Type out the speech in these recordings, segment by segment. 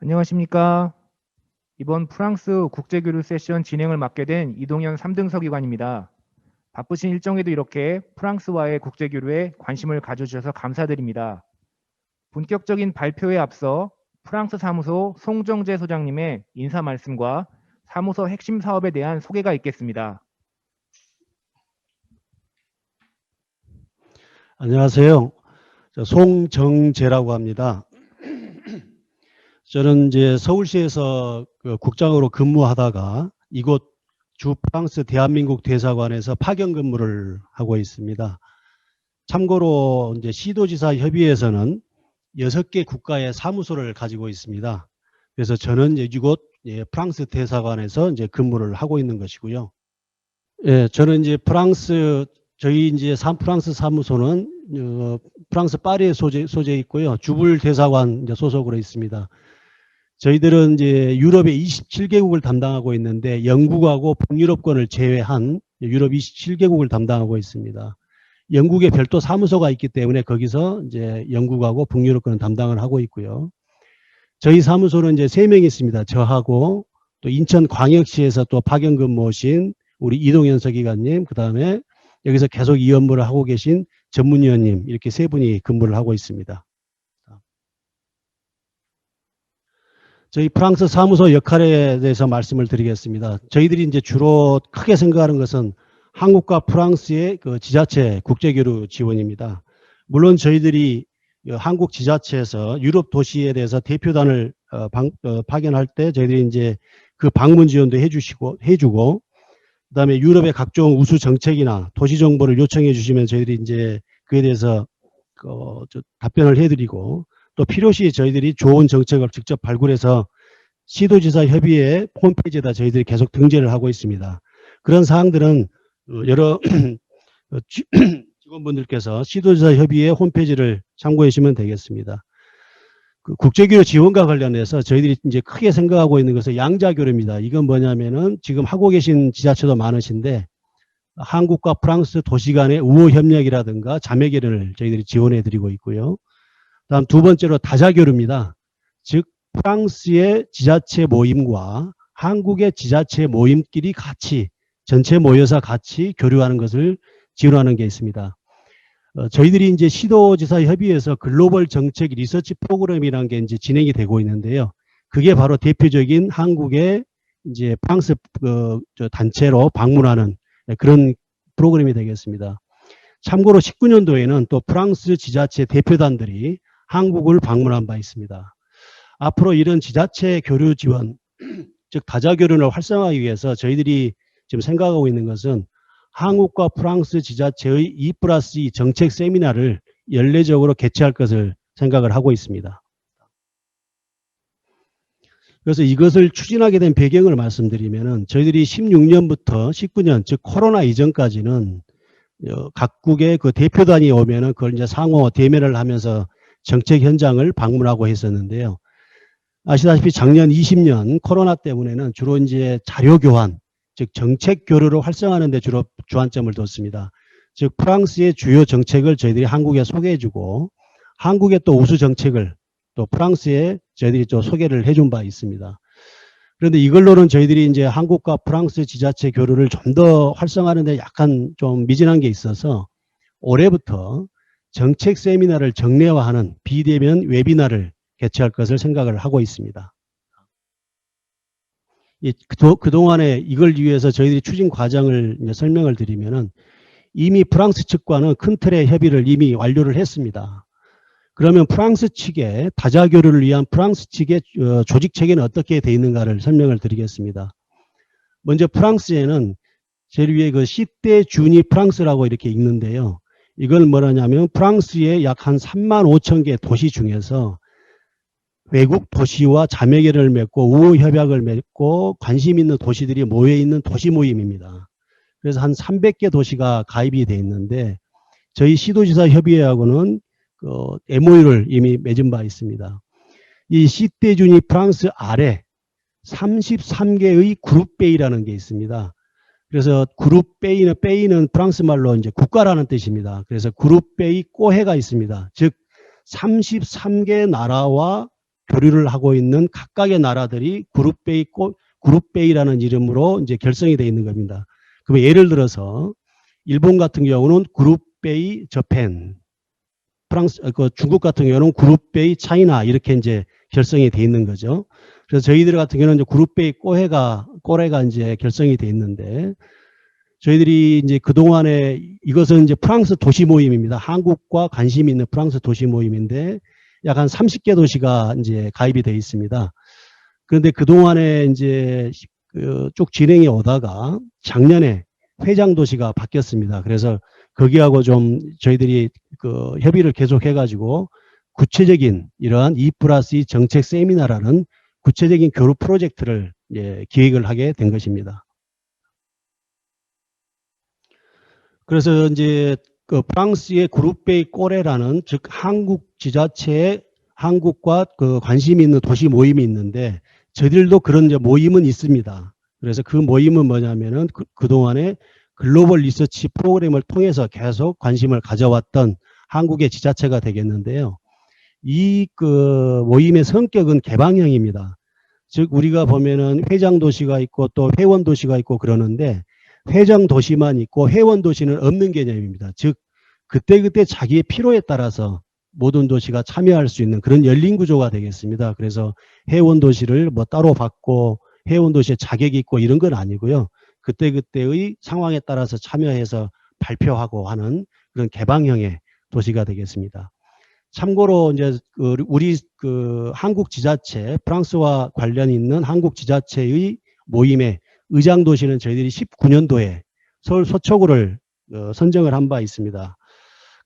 안녕하십니까. 이번 프랑스 국제교류 세션 진행을 맡게 된 이동현 3등 서기관입니다. 바쁘신 일정에도 이렇게 프랑스와의 국제교류에 관심을 가져주셔서 감사드립니다. 본격적인 발표에 앞서 프랑스 사무소 송정재 소장님의 인사 말씀과 사무소 핵심 사업에 대한 소개가 있겠습니다. 안녕하세요. 송정재라고 합니다. 저는 이제 서울시에서 국장으로 근무하다가 이곳 주 프랑스 대한민국 대사관에서 파견 근무를 하고 있습니다. 참고로 이제 시도지사 협의회에서는 6개 국가의 사무소를 가지고 있습니다. 그래서 저는 이곳 프랑스 대사관에서 이제 근무를 하고 있는 것이고요. 예, 저는 이제 저희 이제 프랑스 사무소는 프랑스 파리에 소재 있고요. 주불 대사관 이제 소속으로 있습니다. 저희들은 이제 유럽의 27개국을 담당하고 있는데 영국하고 북유럽권을 제외한 유럽 27개국을 담당하고 있습니다. 영국에 별도 사무소가 있기 때문에 거기서 이제 영국하고 북유럽권을 담당을 하고 있고요. 저희 사무소는 이제 3명이 있습니다. 저하고 또 인천광역시에서 또 파견 근무 오신 우리 이동현 서기관님, 그 다음에 여기서 계속 이 업무를 하고 계신 전문위원님, 이렇게 3분이 근무를 하고 있습니다. 저희 프랑스 사무소 역할에 대해서 말씀을 드리겠습니다. 저희들이 이제 주로 크게 생각하는 것은 한국과 프랑스의 그 지자체 국제교류 지원입니다. 물론 저희들이 한국 지자체에서 유럽 도시에 대해서 대표단을 파견할 때 저희들이 이제 그 방문 지원도 해주고, 그다음에 유럽의 각종 우수 정책이나 도시 정보를 요청해 주시면 저희들이 이제 그에 대해서 답변을 해드리고, 또 필요시 저희들이 좋은 정책을 직접 발굴해서 시도지사 협의회 홈페이지에다 저희들이 계속 등재를 하고 있습니다. 그런 사항들은 여러 직원분들께서 시도지사 협의회 홈페이지를 참고해 주시면 되겠습니다. 그 국제교류 지원과 관련해서 저희들이 이제 크게 생각하고 있는 것은 양자교류입니다. 이건 뭐냐면은 지금 하고 계신 지자체도 많으신데 한국과 프랑스 도시 간의 우호 협력이라든가 자매교류를 저희들이 지원해 드리고 있고요. 다음 두 번째로 다자교류입니다. 즉 프랑스의 지자체 모임과 한국의 지자체 모임끼리 같이 전체 모여서 같이 교류하는 것을 지원하는 게 있습니다. 저희들이 이제 시도지사 협의회에서 글로벌 정책 리서치 프로그램이라는 게 이제 진행이 되고 있는데요. 그게 바로 대표적인 한국의 이제 프랑스 단체로 방문하는 그런 프로그램이 되겠습니다. 참고로 19년도에는 또 프랑스 지자체 대표단들이 한국을 방문한 바 있습니다. 앞으로 이런 지자체 교류 지원, 즉 다자교류를 활성화하기 위해서 저희들이 지금 생각하고 있는 것은 한국과 프랑스 지자체의 2+2 정책 세미나를 연례적으로 개최할 것을 생각을 하고 있습니다. 그래서 이것을 추진하게 된 배경을 말씀드리면은 저희들이 16년부터 19년, 즉 코로나 이전까지는 각국의 그 대표단이 오면은 그걸 이제 상호 대면을 하면서 정책 현장을 방문하고 했었는데요. 아시다시피 작년 20년 코로나 때문에는 주로 이제 자료 교환, 즉 정책 교류를 활성화하는 데 주로 주안점을 뒀습니다. 즉 프랑스의 주요 정책을 저희들이 한국에 소개해주고 한국의 또 우수 정책을 또 프랑스에 저희들이 또 소개를 해준 바 있습니다. 그런데 이걸로는 저희들이 이제 한국과 프랑스 지자체 교류를 좀 더 활성화하는 데 약간 좀 미진한 게 있어서 올해부터 정책 세미나를 정례화하는 비대면 웨비나를 개최할 것을 생각을 하고 있습니다. 그동안에 이걸 위해서 저희들이 추진 과정을 설명을 드리면은 이미 프랑스 측과는 큰 틀의 협의를 이미 완료를 했습니다. 그러면 프랑스 측의 다자교류를 위한 프랑스 측의 조직 체계는 어떻게 되어 있는가를 설명을 드리겠습니다. 먼저 프랑스에는 제일 위에 그 시대 주니 프랑스라고 이렇게 읽는데요. 이걸 뭐라냐면 프랑스의 약 한 3만 5천 개 도시 중에서 외국 도시와 자매계를 맺고 우호 협약을 맺고 관심 있는 도시들이 모여 있는 도시 모임입니다. 그래서 한 300개 도시가 가입이 돼 있는데 저희 시도지사 협의회하고는 MOU를 이미 맺은 바 있습니다. 이 시대주니 프랑스 아래 33개의 그룹베이라는 게 있습니다. 그래서 베이는 프랑스 말로 이제 국가라는 뜻입니다. 그래서 그룹베이 꼬해가 있습니다. 즉 33개 나라와 교류를 하고 있는 각각의 나라들이 그룹베이라는 이름으로 이제 결성이 되어 있는 겁니다. 그러면 예를 들어서 일본 같은 경우는 그룹베이 저팬, 중국 같은 경우는 그룹베이 차이나 이렇게 이제 결성이 돼 있는 거죠. 그래서 저희들 같은 경우는 이제 그룹베이 꼬레가 이제 결성이 돼 있는데 저희들이 이제 그동안에 이것은 이제 프랑스 도시 모임입니다. 한국과 관심이 있는 프랑스 도시 모임인데 약 한 30개 도시가 이제 가입이 돼 있습니다. 그런데 그동안에 이제 쭉 진행이 오다가 작년에 회장 도시가 바뀌었습니다. 그래서 거기하고 좀 저희들이 협의를 계속 해가지고 구체적인 이러한 2+2 정책 세미나라는 구체적인 교류 프로젝트를 기획을 하게 된 것입니다. 그래서 이제 프랑스의 그룹베이 꼬레라는 즉 한국 지자체의 한국과 관심이 있는 도시 모임이 있는데 저희들도 그런 이제 모임은 있습니다. 그래서 그 모임은 뭐냐면은 그동안에 글로벌 리서치 프로그램을 통해서 계속 관심을 가져왔던 한국의 지자체가 되겠는데요. 이 모임의 성격은 개방형입니다. 즉 우리가 보면은 회장 도시가 있고 또 회원 도시가 있고 그러는데 회장 도시만 있고 회원 도시는 없는 개념입니다. 즉 그때그때 자기의 필요에 따라서 모든 도시가 참여할 수 있는 그런 열린 구조가 되겠습니다. 그래서 회원 도시를 뭐 따로 받고 회원 도시에 자격이 있고 이런 건 아니고요. 그때그때의 상황에 따라서 참여해서 발표하고 하는 그런 개방형의 도시가 되겠습니다. 참고로 이제 우리 한국 지자체 프랑스와 관련이 있는 한국 지자체의 모임의 의장 도시는 저희들이 19년도에 서울 서초구를 선정을 한 바 있습니다.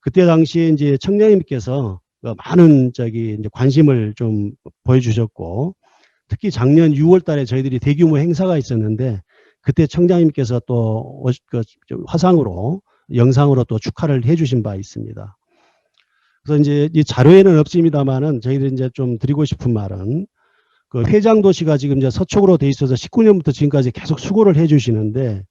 그때 당시에 이제 청장님께서 많은 이제 관심을 좀 보여주셨고 특히 작년 6월 달에 저희들이 대규모 행사가 있었는데 그때 청장님께서 또 화상으로 영상으로 또 축하를 해주신 바 있습니다. 그래서 이제 이 자료에는 없습니다만은 저희들이 이제 좀 드리고 싶은 말은 회장 도시가 지금 이제 서초구로 돼 있어서 19년부터 지금까지 계속 수고를 해주시는데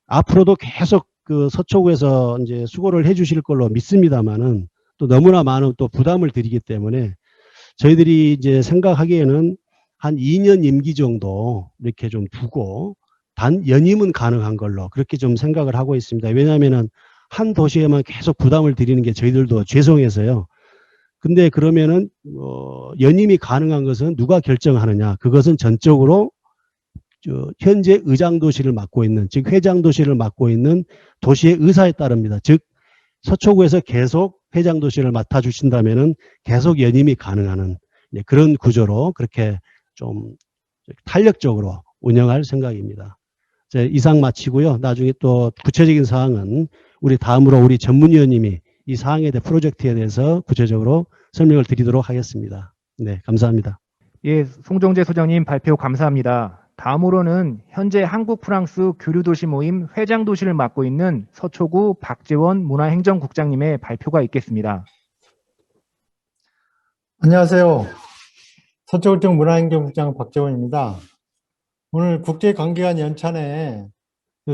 앞으로도 계속 서초구에서 이제 수고를 해주실 걸로 믿습니다만은 또 너무나 많은 또 부담을 드리기 때문에 저희들이 이제 생각하기에는 한 2년 임기 정도 이렇게 좀 두고 단 연임은 가능한 걸로 그렇게 좀 생각을 하고 있습니다. 왜냐하면은 한 도시에만 계속 부담을 드리는 게 저희들도 죄송해서요. 근데 그러면은 연임이 가능한 것은 누가 결정하느냐? 그것은 전적으로 현재 의장 도시를 맡고 있는 즉 회장 도시를 맡고 있는 도시의 의사에 따릅니다. 즉 서초구에서 계속 회장 도시를 맡아 주신다면은 계속 연임이 가능한 그런 구조로 그렇게 좀 탄력적으로 운영할 생각입니다. 이상 마치고요. 나중에 또 구체적인 사항은 우리 다음으로 우리 전문위원님이 이 사항에 대해 프로젝트에 대해서 구체적으로 설명을 드리도록 하겠습니다. 네, 감사합니다. 예, 송정재 소장님 발표 감사합니다. 다음으로는 현재 한국 프랑스 교류도시 모임 회장 도시를 맡고 있는 서초구 박재원 문화행정국장님의 발표가 있겠습니다. 안녕하세요. 서초구청 문화행정국장 박재원입니다. 오늘 국제관계관 연찬에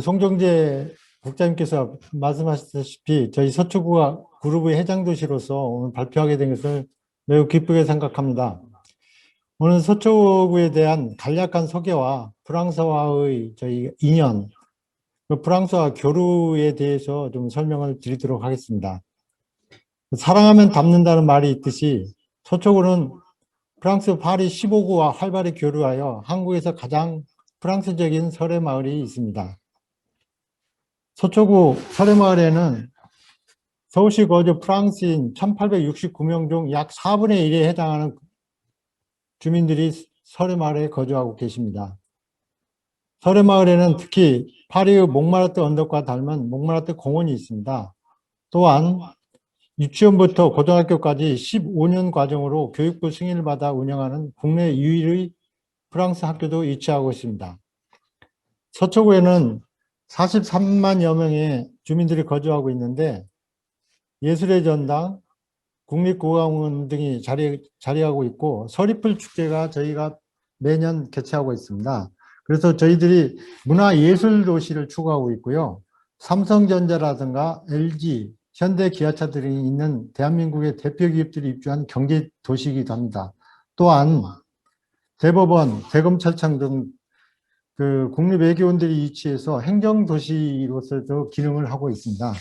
송정재 국장님께서 말씀하셨다시피 저희 서초구가 그룹의 회장도시로서 오늘 발표하게 된 것을 매우 기쁘게 생각합니다. 오늘 서초구에 대한 간략한 소개와 프랑스와의 저희 인연, 프랑스와 교류에 대해서 좀 설명을 드리도록 하겠습니다. 사랑하면 닮는다는 말이 있듯이 서초구는 프랑스 파리 15구와 활발히 교류하여 한국에서 가장 프랑스적인 설해마을이 있습니다. 서초구 설해마을에는 서울시 거주 프랑스인 1869명 중 약 4분의 1에 해당하는 주민들이 설해마을에 거주하고 계십니다. 설해마을에는 특히 파리의 몽마르트 언덕과 닮은 몽마르트 공원이 있습니다. 또한 유치원부터 고등학교까지 15년 과정으로 교육부 승인을 받아 운영하는 국내 유일의 프랑스 학교도 위치하고 있습니다. 서초구에는 43만여 명의 주민들이 거주하고 있는데 예술의 전당, 국립국악원 등이 자리하고 있고 서리풀 축제가 저희가 매년 개최하고 있습니다. 그래서 저희들이 문화예술도시를 추구하고 있고요. 삼성전자라든가 LG, 현대기아차 등이 있는 대한민국의 대표 기업들이 입주한 경제도시이기도 합니다. 또한 대법원, 대검찰청 등 그 국립외교원들이 위치해서 행정도시로서도 기능을 하고 있습니다.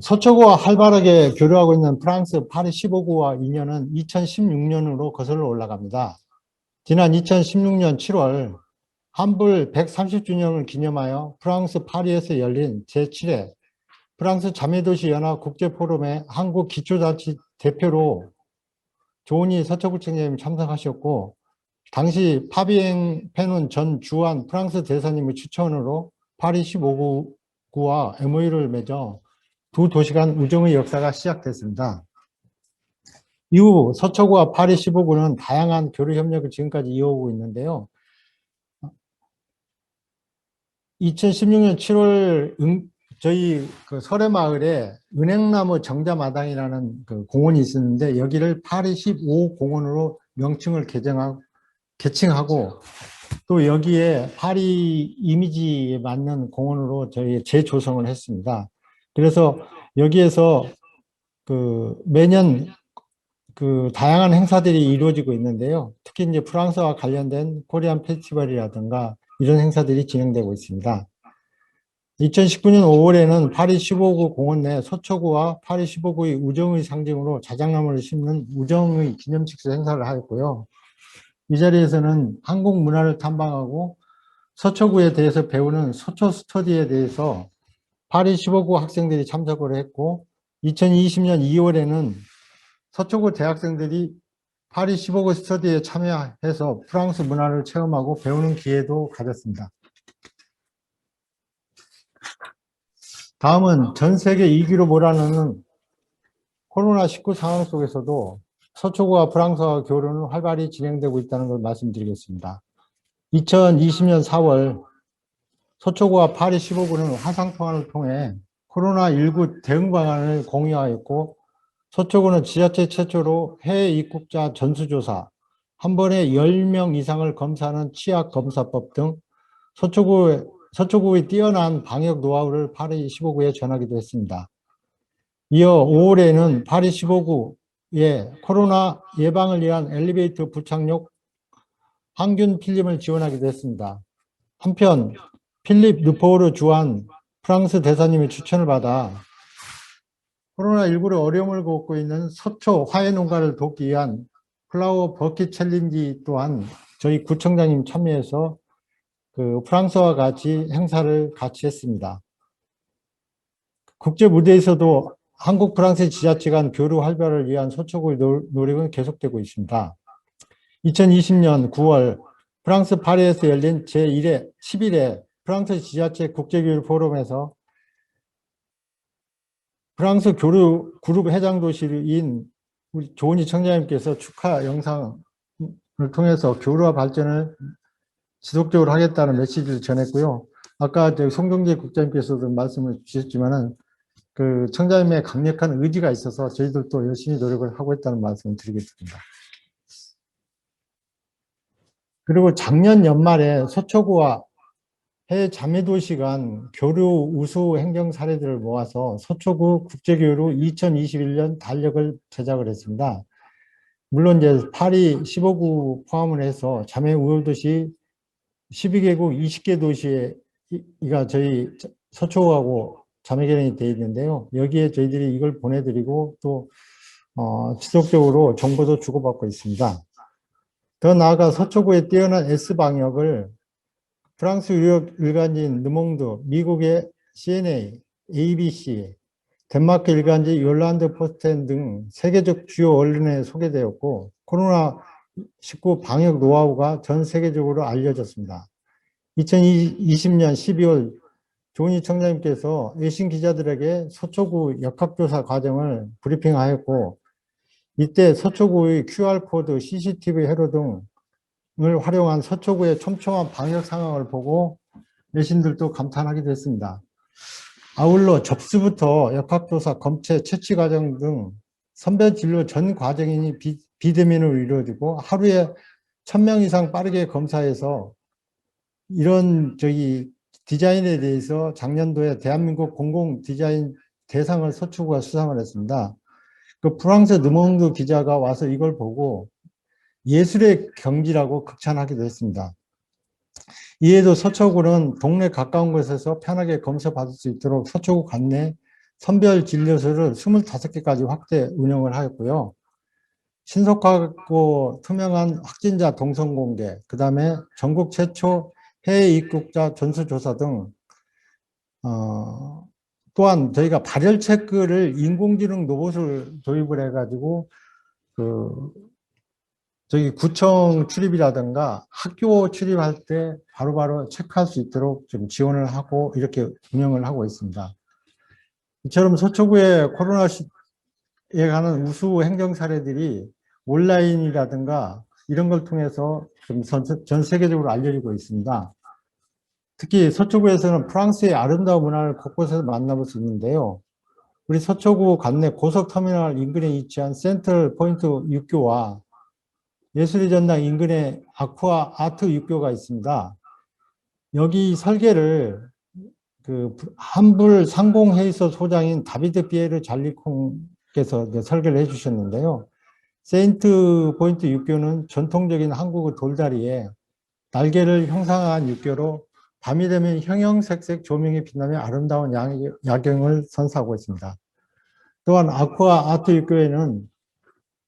서초구와 활발하게 교류하고 있는 프랑스 파리 15구와 인연은 2016년으로 거슬러 올라갑니다. 지난 2016년 7월 한불 130주년을 기념하여 프랑스 파리에서 열린 제7회 프랑스 자매도시 연합 국제포럼의 한국 기초자치 대표로 조은희 서초구청장님이 참석하셨고, 당시 파비엥 페논 전 주한 프랑스 대사님의 추천으로 파리 15구와 MOU를 맺어 두 도시 간 우정의 역사가 시작됐습니다. 이후 서초구와 파리 15구는 다양한 교류 협력을 지금까지 이어오고 있는데요. 2016년 7월 저희 그 설해마을에 은행나무 정자마당이라는 그 공원이 있었는데 여기를 파리 15 공원으로 명칭을 개칭하고 또 여기에 파리 이미지에 맞는 공원으로 저희 재조성을 했습니다. 그래서 여기에서 그 매년 그 다양한 행사들이 이루어지고 있는데요. 특히 이제 프랑스와 관련된 코리안 페스티벌이라든가 이런 행사들이 진행되고 있습니다. 2019년 5월에는 파리 15구 공원 내 서초구와 파리 15구의 우정의 상징으로 자작나무를 심는 우정의 기념식사 행사를 하였고요. 이 자리에서는 한국 문화를 탐방하고 서초구에 대해서 배우는 서초 스터디에 대해서 파리 15구 학생들이 참석을 했고, 2020년 2월에는 서초구 대학생들이 파리 15구 스터디에 참여해서 프랑스 문화를 체험하고 배우는 기회도 가졌습니다. 다음은 전 세계 2기로 몰아넣는 코로나19 상황 속에서도 서초구와 프랑스와 교류는 활발히 진행되고 있다는 걸 말씀드리겠습니다. 2020년 4월 서초구와 파리 15구는 화상통화를 통해 코로나19 대응 방안을 공유하였고, 서초구는 지자체 최초로 해외 입국자 전수조사, 한 번에 10명 이상을 검사하는 치약검사법 등 서초구의 뛰어난 방역 노하우를 파리 15구에 전하기도 했습니다. 이어 5월에는 파리 15구에 코로나 예방을 위한 엘리베이터 부착용 항균 필름을 지원하기도 했습니다. 한편 필립 르포르 주한 프랑스 대사님의 추천을 받아 코로나19로 어려움을 겪고 있는 서초 화훼 농가를 돕기 위한 플라워 버킷 챌린지 또한 저희 구청장님 참여해서 그 프랑스와 같이 행사를 같이 했습니다. 국제 무대에서도 한국 프랑스 지자체 간 교류 활발을 위한 서초구의 노력은 계속되고 있습니다. 2020년 9월 프랑스 파리에서 열린 제11회 프랑스 지자체 국제교류 포럼에서 프랑스 교류 그룹 해당 도시인 우리 조은희 청장님께서 축하 영상을 통해서 교류와 발전을 지속적으로 하겠다는 메시지를 전했고요. 아까 송경재 국장님께서도 말씀을 주셨지만은 그 청장님의 강력한 의지가 있어서 저희들도 열심히 노력을 하고 있다는 말씀을 드리겠습니다. 그리고 작년 연말에 서초구와 해외 자매도시 간 교류 우수 행정 사례들을 모아서 서초구 국제교류 2021년 달력을 제작을 했습니다. 물론 이제 파리 15구 포함을 해서 자매 우호도시 12개국 20개 도시가 저희 서초구하고 자매결연이 되어 있는데요. 여기에 저희들이 이걸 보내드리고 또 지속적으로 정보도 주고받고 있습니다. 더 나아가 서초구의 뛰어난 S방역을 프랑스 유력 일간지인 르몽드, 미국의 CNA, ABC, 덴마크 일간지 요란드 포스텐 등 세계적 주요 언론에 소개되었고, 코로나19 방역 노하우가 전 세계적으로 알려졌습니다. 2020년 12월 조은희 청장님께서 외신 기자들에게 서초구 역학조사 과정을 브리핑하였고, 이때 서초구의 QR코드, CCTV 회로 등을 활용한 서초구의 촘촘한 방역 상황을 보고 외신들도 감탄하기도 했습니다. 아울러 접수부터 역학조사, 검체, 채취 과정 등 선별 진료 전 과정이 비대면으로 이루어지고 하루에 1000명 이상 빠르게 검사해서 이런 디자인에 대해서 작년도에 대한민국 공공 디자인 대상을 서초구가 수상을 했습니다. 그 프랑스 르몽드 기자가 와서 이걸 보고 예술의 경지라고 극찬하기도 했습니다. 이에도 서초구는 동네 가까운 곳에서 편하게 검사받을 수 있도록 서초구 관내 선별 진료소를 25개까지 확대 운영을 하였고요. 신속하고 투명한 확진자 동선 공개, 그 다음에 전국 최초 해외 입국자 전수조사 등 또한 저희가 발열 체크를 인공지능 로봇을 도입을 해가지고 저기 구청 출입이라든가 학교 출입할 때 바로바로 체크할 수 있도록 좀 지원을 하고 이렇게 운영을 하고 있습니다. 이처럼 서초구의 코로나에 관한 우수 행정 사례들이 온라인이라든가 이런 걸 통해서 좀 전 세계적으로 알려지고 있습니다. 특히 서초구에서는 프랑스의 아름다운 문화를 곳곳에서 만나볼 수 있는데요. 우리 서초구 관내 고속터미널 인근에 위치한 센트럴 포인트 육교와 예술의 전당 인근에 아쿠아 아트 육교가 있습니다. 여기 설계를 그 한불 상공회의소 소장인 다비드 피에르 잘리콩께서 설계를 해주셨는데요. 세인트 포인트 육교는 전통적인 한국의 돌다리에 날개를 형상한 육교로 밤이 되면 형형색색 조명이 빛나며 아름다운 야경을 선사하고 있습니다. 또한 아쿠아 아트 육교에는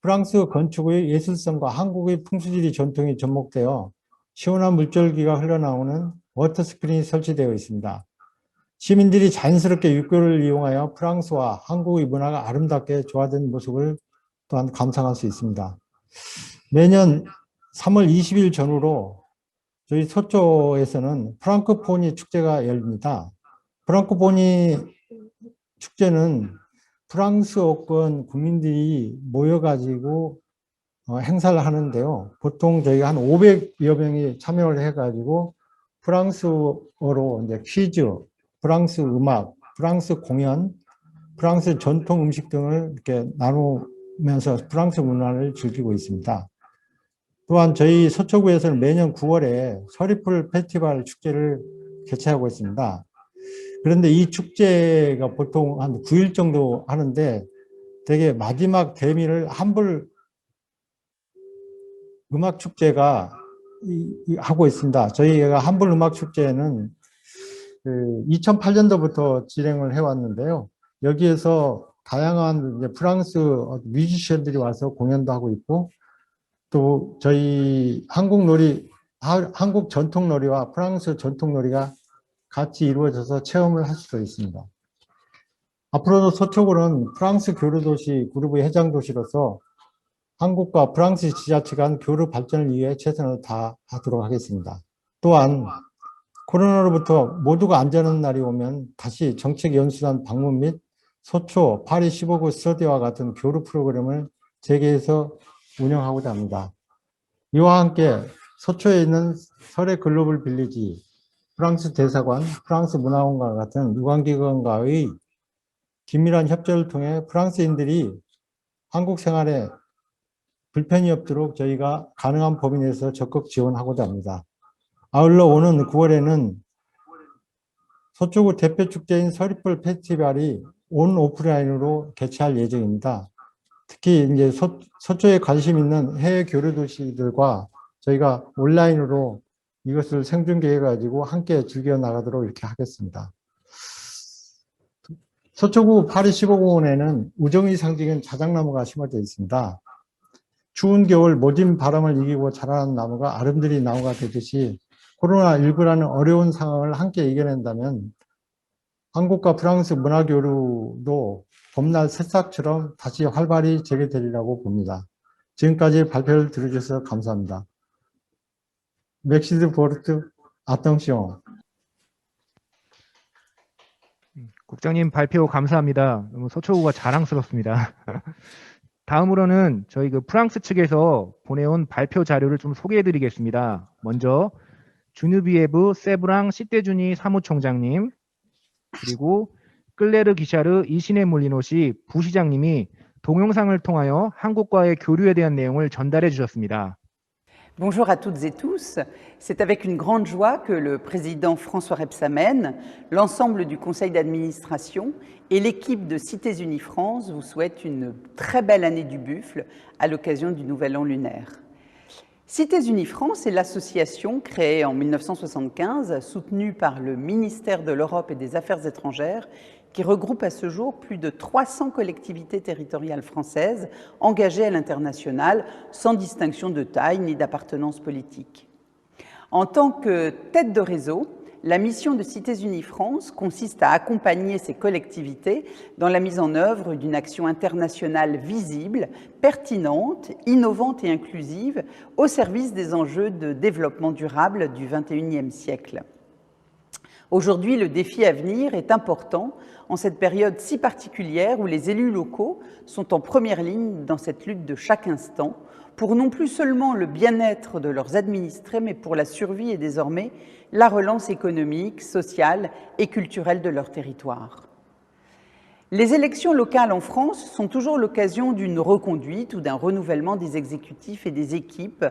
프랑스 건축의 예술성과 한국의 풍수지리 전통이 접목되어 시원한 물줄기가 흘러나오는 워터스크린이 설치되어 있습니다. 시민들이 자연스럽게 육교를 이용하여 프랑스와 한국의 문화가 아름답게 조화된 모습을 또한 감상할 수 있습니다. 매년 3월 20일 전후로 저희 서초에서는 프랑코포니 축제가 열립니다. 프랑코포니 축제는 프랑스어권 국민들이 모여가지고 행사를 하는데요. 보통 저희가 한 500여 명이 참여를 해가지고 프랑스어로 이제 퀴즈, 프랑스 음악, 프랑스 공연, 프랑스 전통 음식 등을 이렇게 나누면서 프랑스 문화를 즐기고 있습니다. 또한 저희 서초구에서는 매년 9월에 서리풀 페스티벌 축제를 개최하고 있습니다. 그런데 이 축제가 보통 한 9일 정도 하는데 되게 마지막 대미를 한불 음악 축제가 하고 있습니다. 저희가 한불 음악 축제는 2008년도부터 진행을 해왔는데요. 여기에서 다양한 이제 프랑스 뮤지션들이 와서 공연도 하고 있고 또 저희 한국 전통놀이와 프랑스 전통놀이가 같이 이루어져서 체험을 할 수도 있습니다. 앞으로도 서초구는 프랑스 교류도시 그룹의 해장도시로서 한국과 프랑스 지자체 간 교류 발전을 위해 최선을 다하도록 하겠습니다. 또한 코로나로부터 모두가 안전한 날이 오면 다시 정책연수단 방문 및 서초, 파리 15구 스터디와 같은 교류 프로그램을 재개해서 운영하고자 합니다. 이와 함께 서초에 있는 설해 글로벌 빌리지, 프랑스 대사관, 프랑스 문화원과 같은 유관기관과의 긴밀한 협조를 통해 프랑스인들이 한국 생활에 불편이 없도록 저희가 가능한 범위 내에서 적극 지원하고자 합니다. 아울러 오는 9월에는 서초구 대표축제인 서리풀 페스티벌이 온 오프라인으로 개최할 예정입니다. 특히 이제 서초에 관심 있는 해외 교류 도시들과 저희가 온라인으로 이것을 생중계해 가지고 함께 즐겨 나가도록 이렇게 하겠습니다. 서초구 파리 15공원에는 우정의 상징인 자작나무가 심어져 있습니다. 추운 겨울 모진 바람을 이기고 자라는 나무가 아름드리 나무가 되듯이 코로나19라는 어려운 상황을 함께 이겨낸다면 한국과 프랑스 문화교류도 봄날 새싹처럼 다시 활발히 재개되리라고 봅니다. 지금까지 발표를 들어주셔서 감사합니다. 맥시드 보르트 아똥시옹. 국장님 발표 감사합니다. 너무 서초구가 자랑스럽습니다. 다음으로는 저희 프랑스 측에서 보내온 발표 자료를 좀 소개해 드리겠습니다. 먼저 주누비에브 세브랑 시떼주니 사무총장님, 그리고 클레르 기샤르 이시네 몰리노시 부시장님이 동영상을 통하여 한국과의 교류에 대한 내용을 전달해 주셨습니다. Bonjour à toutes et tous. C'est avec une grande joie que le président François Rebsamen, l'ensemble du conseil d'administration et l'équipe de Cités Unies France vous souhaitent une très belle année du buffle à l'occasion du Nouvel An lunaire. Cités Unies France est l'association créée en 1975, soutenue par le ministère de l'Europe et des Affaires étrangères, qui regroupe à ce jour plus de 300 collectivités territoriales françaises engagées à l'international, sans distinction de taille ni d'appartenance politique. En tant que tête de réseau, la mission de Cités Unies France consiste à accompagner ces collectivités dans la mise en œuvre d'une action internationale visible, pertinente, innovante et inclusive au service des enjeux de développement durable du XXIe siècle. Aujourd'hui, le défi à venir est important en cette période si particulière où les élus locaux sont en première ligne dans cette lutte de chaque instant pour non plus seulement le bien-être de leurs administrés, mais pour la survie et désormais la relance économique, sociale et culturelle de leur territoire. Les élections locales en France sont toujours l'occasion d'une reconduite ou d'un renouvellement des exécutifs et des équipes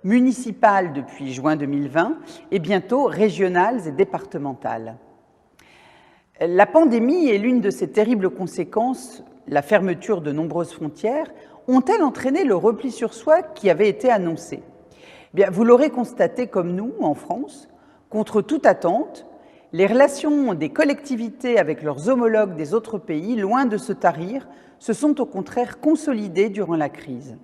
municipales depuis juin 2020 et bientôt régionales et départementales. La pandémie et l'une de ses terribles conséquences, la fermeture de nombreuses frontières, ont-elles entraîné le repli sur soi qui avait été annoncé ? Bien, vous l'aurez constaté comme nous, en France, contre toute attente, les relations des collectivités avec leurs homologues des autres pays, loin de se tarir, se sont au contraire consolidées durant la crise.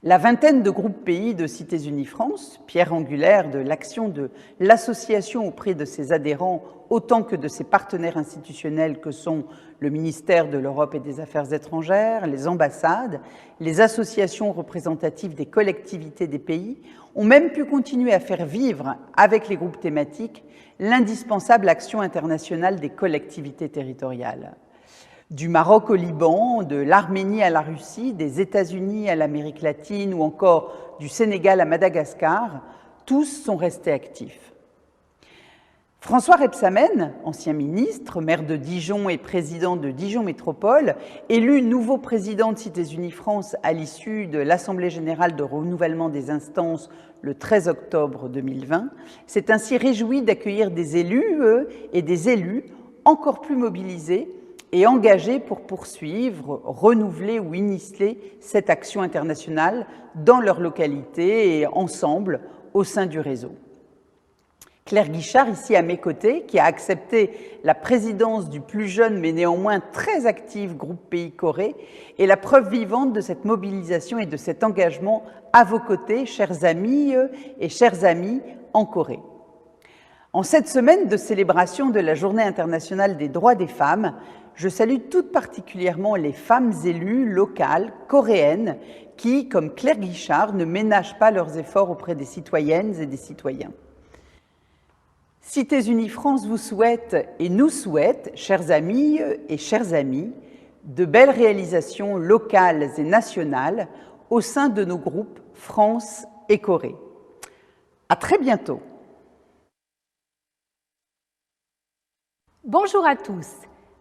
La vingtaine de groupes pays de Cités Unies France, pierre angulaire de l'action de l'association auprès de ses adhérents autant que de ses partenaires institutionnels que sont le ministère de l'Europe et des Affaires étrangères, les ambassades, les associations représentatives des collectivités des pays, ont même pu continuer à faire vivre, avec les groupes thématiques, l'indispensable action internationale des collectivités territoriales. Du Maroc au Liban, de l'Arménie à la Russie, des États-Unis à l'Amérique latine ou encore du Sénégal à Madagascar, tous sont restés actifs. François Rebsamen, ancien ministre, maire de Dijon et président de Dijon Métropole, élu nouveau président de Cités Unies France à l'issue de l'Assemblée générale de renouvellement des instances le 13 octobre 2020, s'est ainsi réjoui d'accueillir des élus et des élus encore plus mobilisés et engagés pour poursuivre, renouveler ou initier cette action internationale dans leur localité et ensemble au sein du réseau. Claire Guichard, ici à mes côtés, qui a accepté la présidence du plus jeune mais néanmoins très actif groupe Pays Corée, est la preuve vivante de cette mobilisation et de cet engagement à vos côtés, chers amis et chers amis en Corée. En cette semaine de célébration de la Journée internationale des droits des femmes, je salue tout particulièrement les femmes élues locales coréennes qui, comme Claire Guichard, ne ménagent pas leurs efforts auprès des citoyennes et des citoyens. Cités Unies France vous souhaite et nous souhaite, chers amis et chers amis, de belles réalisations locales et nationales au sein de nos groupes France et Corée. À très bientôt. Bonjour à tous.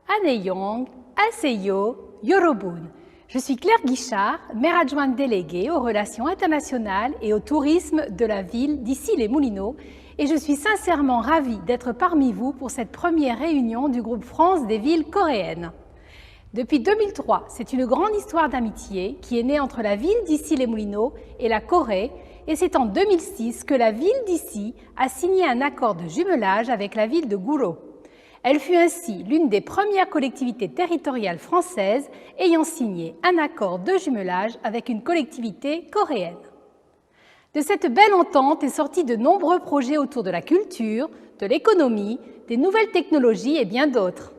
Annyeong, Aseyo, Yorobun. Je suis Claire Guichard, maire adjointe déléguée aux relations internationales et au tourisme de la ville d'Issy-les-Moulineaux et je suis sincèrement ravie d'être parmi vous pour cette première réunion du groupe France des villes coréennes. Depuis 2003, c'est une grande histoire d'amitié qui est née entre la ville d'Issy-les-Moulineaux et la Corée et c'est en 2006 que la ville d'Issy a signé un accord de jumelage avec la ville de Guro. Elle fut ainsi l'une des premières collectivités territoriales françaises ayant signé un accord de jumelage avec une collectivité coréenne. De cette belle entente est sorti de nombreux projets autour de la culture, de l'économie, des nouvelles technologies et bien d'autres.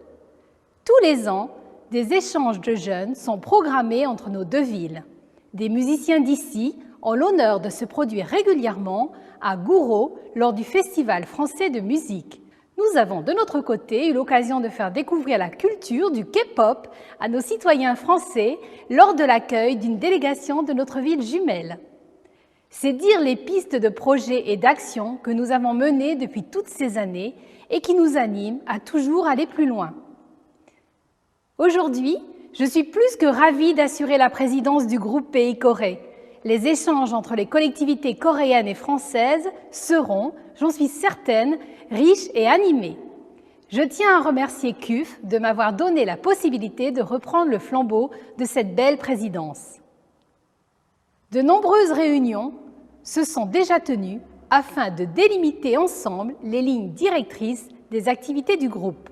Tous les ans, des échanges de jeunes sont programmés entre nos deux villes. Des musiciens d'ici ont l'honneur de se produire régulièrement à Guro lors du Festival français de musique. Nous avons de notre côté eu l'occasion de faire découvrir la culture du K-pop à nos citoyens français lors de l'accueil d'une délégation de notre ville jumelle. C'est dire les pistes de projets et d'actions que nous avons menées depuis toutes ces années et qui nous animent à toujours aller plus loin. Aujourd'hui, je suis plus que ravie d'assurer la présidence du groupe Pays Corée. les échanges entre les collectivités coréennes et françaises seront, j'en suis certaine, riches et animés. Je tiens à remercier CUF de m'avoir donné la possibilité de reprendre le flambeau de cette belle présidence. De nombreuses réunions se sont déjà tenues afin de délimiter ensemble les lignes directrices des activités du groupe.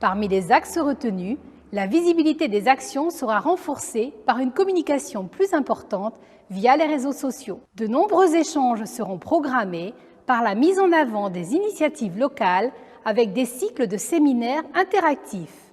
Parmi les axes retenus, la visibilité des actions sera renforcée par une communication plus importante via les réseaux sociaux. De nombreux échanges seront programmés par la mise en avant des initiatives locales avec des cycles de séminaires interactifs.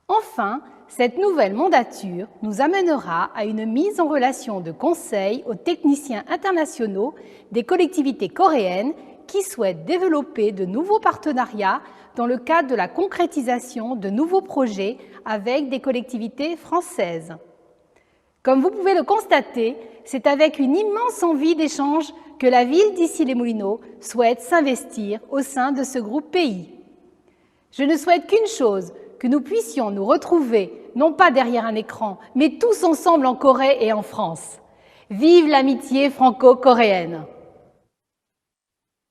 Enfin, cette nouvelle mandature nous amènera à une mise en relation de conseil aux techniciens internationaux des collectivités coréennes qui souhaitent développer de nouveaux partenariats dans le cadre de la concrétisation de nouveaux projets avec des collectivités françaises. Comme vous pouvez le constater, c'est avec une immense envie d'échange que la ville d'Issy-les-Moulineaux souhaite s'investir au sein de ce groupe pays. Je ne souhaite qu'une chose, que nous puissions nous retrouver, non pas derrière un écran, mais tous ensemble en Corée et en France. Vive l'amitié franco-coréenne!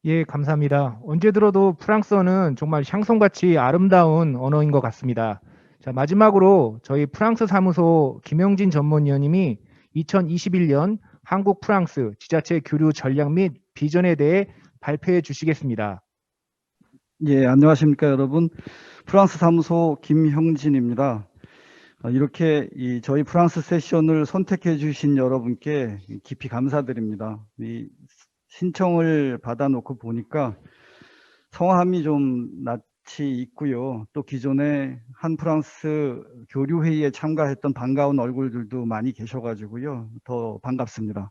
예, 감사합니다. 언제 들어도 프랑스어는 정말 향송같이 아름다운 언어인 것 같습니다. 자, 마지막으로 저희 프랑스 사무소 김영진 전문위원님이 2021년 한국 프랑스 지자체 교류 전략 및 비전에 대해 발표해 주시겠습니다. 예, 안녕하십니까, 여러분. 프랑스 사무소 김형진입니다. 이렇게 저희 프랑스 세션을 선택해 주신 여러분께 깊이 감사드립니다. 이 신청을 받아놓고 보니까 성함이 좀 낯이 있고요. 또 기존에 한 프랑스 교류회의에 참가했던 반가운 얼굴들도 많이 계셔가지고요. 더 반갑습니다.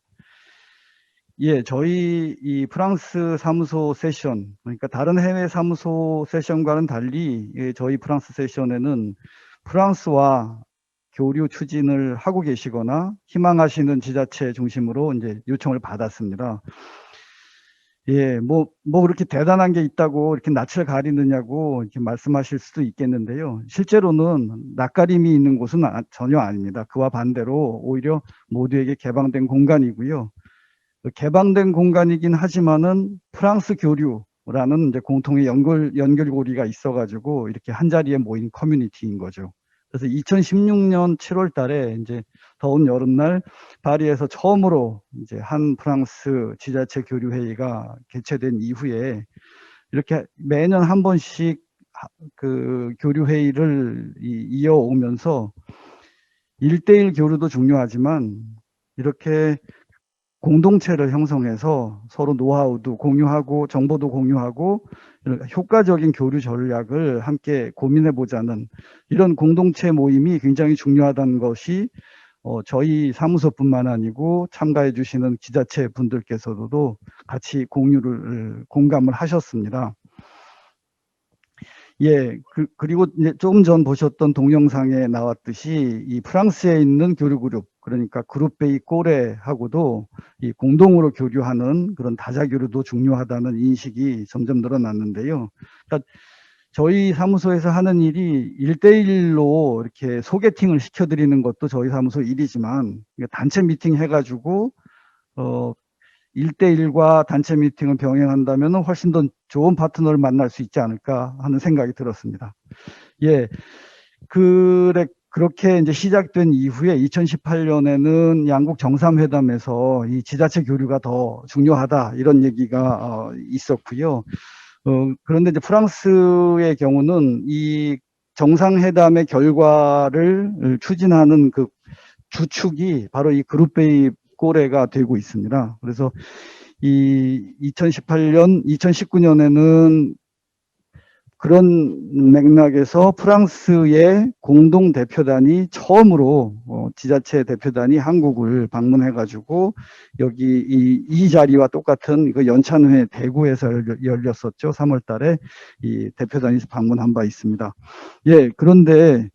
예, 저희 이 프랑스 사무소 세션, 그러니까 다른 해외 사무소 세션과는 달리 저희 프랑스 세션에는 프랑스와 교류 추진을 하고 계시거나 희망하시는 지자체 중심으로 이제 요청을 받았습니다. 예, 뭐 그렇게 대단한 게 있다고 이렇게 낯을 가리느냐고 이렇게 말씀하실 수도 있겠는데요. 실제로는 낯가림이 있는 곳은 전혀 아닙니다. 그와 반대로 오히려 모두에게 개방된 공간이고요. 개방된 공간이긴 하지만은 프랑스 교류라는 이제 공통의 연결고리가 있어가지고 이렇게 한 자리에 모인 커뮤니티인 거죠. 그래서 2016년 7월 달에 이제 더운 여름날 파리에서 처음으로 이제 한 프랑스 지자체 교류회의가 개최된 이후에 이렇게 매년 한 번씩 그 교류회의를 이어오면서 1대1 교류도 중요하지만 이렇게 공동체를 형성해서 서로 노하우도 공유하고 정보도 공유하고 효과적인 교류 전략을 함께 고민해 보자는 이런 공동체 모임이 굉장히 중요하다는 것이 저희 사무소뿐만 아니고 참가해 주시는 지자체 분들께서도 같이 공감을 하셨습니다. 예, 그리고 이제 조금 전 보셨던 동영상에 나왔듯이 이 프랑스에 있는 교류 그룹, 그러니까 그룹베이 꼬레하고도 이 공동으로 교류하는 그런 다자 교류도 중요하다는 인식이 점점 늘어났는데요. 그러니까 저희 사무소에서 하는 일이 1대1로 이렇게 소개팅을 시켜드리는 것도 저희 사무소 일이지만 단체 미팅 해가지고 1대1과 단체 미팅을 병행한다면 훨씬 더 좋은 파트너를 만날 수 있지 않을까 하는 생각이 들었습니다. 예, 그렇게 이제 시작된 이후에 2018년에는 양국 정상회담에서 이 지자체 교류가 더 중요하다 이런 얘기가 있었고요. 그런데 이제 프랑스의 경우는 이 정상회담의 결과를 추진하는 그 주축이 바로 이 그룹베이 꼬레가 되고 있습니다. 그래서 이 2019년에는 그런 맥락에서 프랑스의 공동 대표단이 처음으로 지자체 대표단이 한국을 방문해가지고 여기 이 자리와 똑같은 그 연찬회 대구에서 열렸었죠. 3월달에 이 대표단이 방문한 바 있습니다. 예, 그런데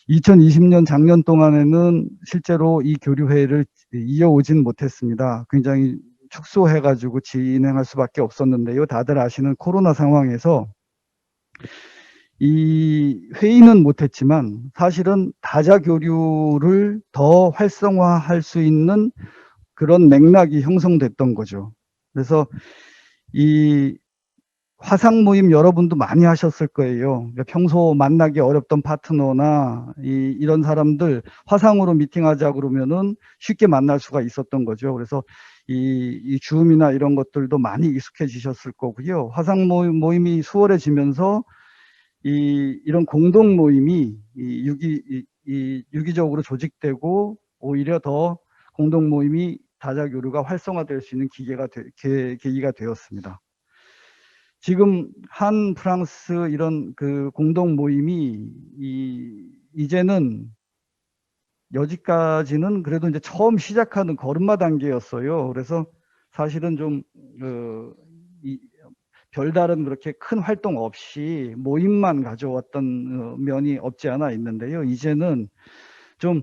2020년 작년 동안에는 실제로 이 교류회의를 이어오진 못했습니다. 굉장히 축소해가지고 진행할 수밖에 없었는데요. 다들 아시는 코로나 상황에서 이 회의는 못했지만 사실은 다자 교류를 더 활성화할 수 있는 그런 맥락이 형성됐던 거죠. 그래서 이 화상 모임 여러분도 많이 하셨을 거예요. 그러니까 평소 만나기 어렵던 파트너나 이런 사람들 화상으로 미팅하자 그러면은 쉽게 만날 수가 있었던 거죠. 그래서 이 줌이나 이런 것들도 많이 익숙해지셨을 거고요. 화상 모임이 수월해지면서 이런 공동 모임이 유기적으로 조직되고 오히려 더 공동 모임이 다자교류가 활성화될 수 있는 계기가 되었습니다. 지금 한 프랑스 이런 그 공동 모임이 이제는 여기까지는 그래도 이제 처음 시작하는 걸음마 단계였어요. 그래서 사실은 좀 별다른 그렇게 큰 활동 없이 모임만 가져왔던 면이 없지 않아 있는데요. 이제는 좀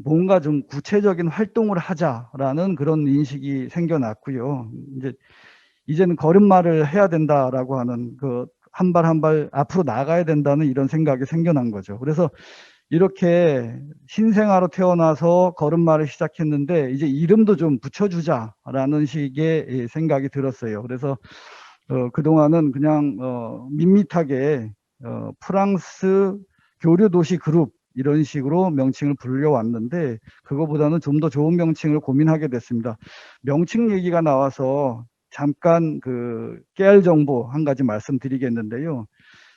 뭔가 좀 구체적인 활동을 하자라는 그런 인식이 생겨났고요. 이제는 걸음마를 해야 된다라고 하는 그 한 발 한 발 앞으로 나가야 된다는 이런 생각이 생겨난 거죠. 그래서 이렇게 신생아로 태어나서 걸음마를 시작했는데 이제 이름도 좀 붙여주자라는 식의 생각이 들었어요. 그래서 그동안은 그냥 밋밋하게 프랑스 교류도시 그룹 이런 식으로 명칭을 불려왔는데 그거보다는 좀 더 좋은 명칭을 고민하게 됐습니다. 명칭 얘기가 나와서 잠깐 깨알 정보 한 가지 말씀드리겠는데요.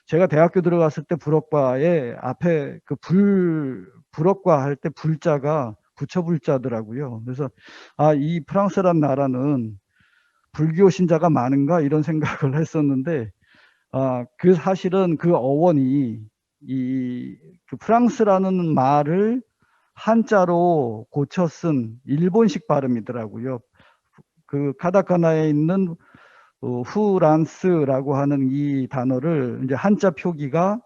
제가 대학교 들어갔을 때 불어과에 앞에 불어과 할 때 불자가 부처불자더라고요. 그래서 이 프랑스란 나라는 불교 신자가 많은가 이런 생각을 했었는데 사실은 그 어원이 그 프랑스라는 말을 한자로 고쳐 쓴 일본식 발음이더라고요. 그 카타카나에 있는 후란스라고 하는 이 단어를 이제 한자 표기가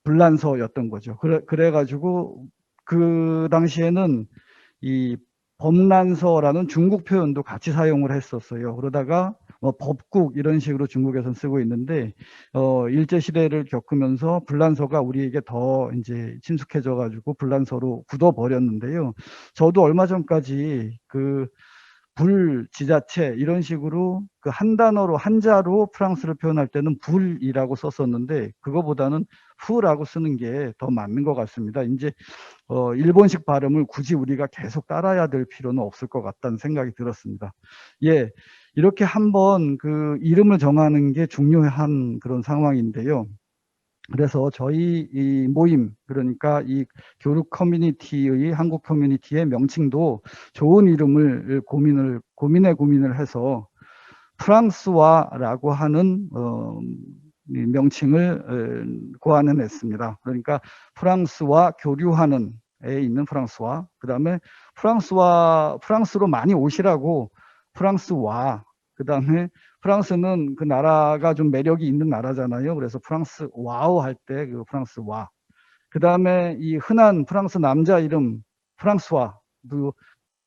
불란서였던 거죠. 그래가지고 그 당시에는 이 범란서라는 중국 표현도 같이 사용을 했었어요. 그러다가 법국 이런 식으로 중국에서는 쓰고 있는데 일제 시대를 겪으면서 불란서가 우리에게 더 이제 친숙해져 가지고 불란서로 굳어 버렸는데요. 저도 얼마 전까지 불지자체 이런 식으로 한 단어로 한자로 프랑스를 표현할 때는 불이라고 썼었는데 그거보다는 후라고 쓰는 게 더 맞는 것 같습니다. 이제 일본식 발음을 굳이 우리가 계속 따라야 될 필요는 없을 것 같다는 생각이 들었습니다. 예, 이렇게 한번 그 이름을 정하는 게 중요한 그런 상황인데요. 그래서 저희 이 모임, 그러니까 이 교육 커뮤니티의 한국 커뮤니티의 명칭도 좋은 이름을 고민을 해서 프랑스와라고 하는 이 명칭을 고안해냈습니다. 그러니까 프랑스와 교류하는 에 있는 프랑스와, 그 다음에 프랑스로 많이 오시라고 프랑스와, 그 다음에 프랑스는 그 나라가 좀 매력이 있는 나라잖아요. 그래서 프랑스 와우 할 때 그 프랑스 와. 그 다음에 이 흔한 프랑스 남자 이름 프랑스와도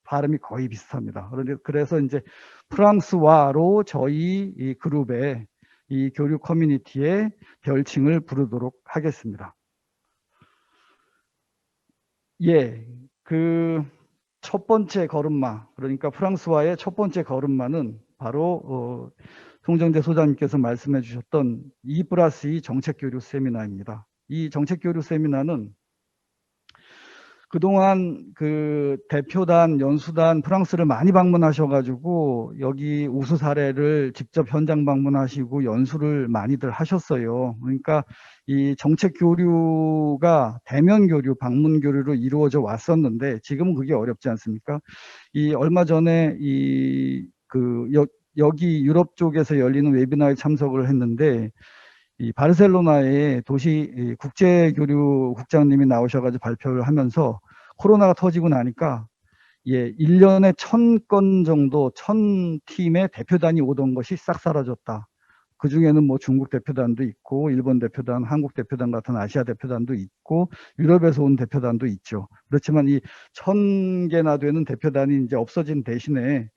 발음이 거의 비슷합니다. 그래서 이제 프랑스와로 저희 이 그룹의 이 교류 커뮤니티의 별칭을 부르도록 하겠습니다. 예, 첫 번째 걸음마, 그러니까 프랑스와의 첫 번째 걸음마는 바로 송정대 소장님께서 말씀해 주셨던 2+2 정책교류 세미나입니다. 이 정책교류 세미나는 그동안 그 대표단, 연수단 프랑스를 많이 방문하셔가지고 여기 우수 사례를 직접 현장 방문하시고 연수를 많이들 하셨어요. 그러니까 이 정책 교류가 대면 교류, 방문 교류로 이루어져 왔었는데 지금은 그게 어렵지 않습니까? 얼마 전에 여기 유럽 쪽에서 열리는 웨비나에 참석을 했는데 이 바르셀로나에 도시 국제교류 국장님이 나오셔가지고 발표를 하면서 코로나가 터지고 나니까 1년에 1000건 정도 1000팀의 대표단이 오던 것이 싹 사라졌다. 그 중에는 뭐 중국 대표단도 있고 일본 대표단, 한국 대표단 같은 아시아 대표단도 있고 유럽에서 온 대표단도 있죠. 그렇지만 이 1000개나 되는 대표단이 이제 없어진 대신에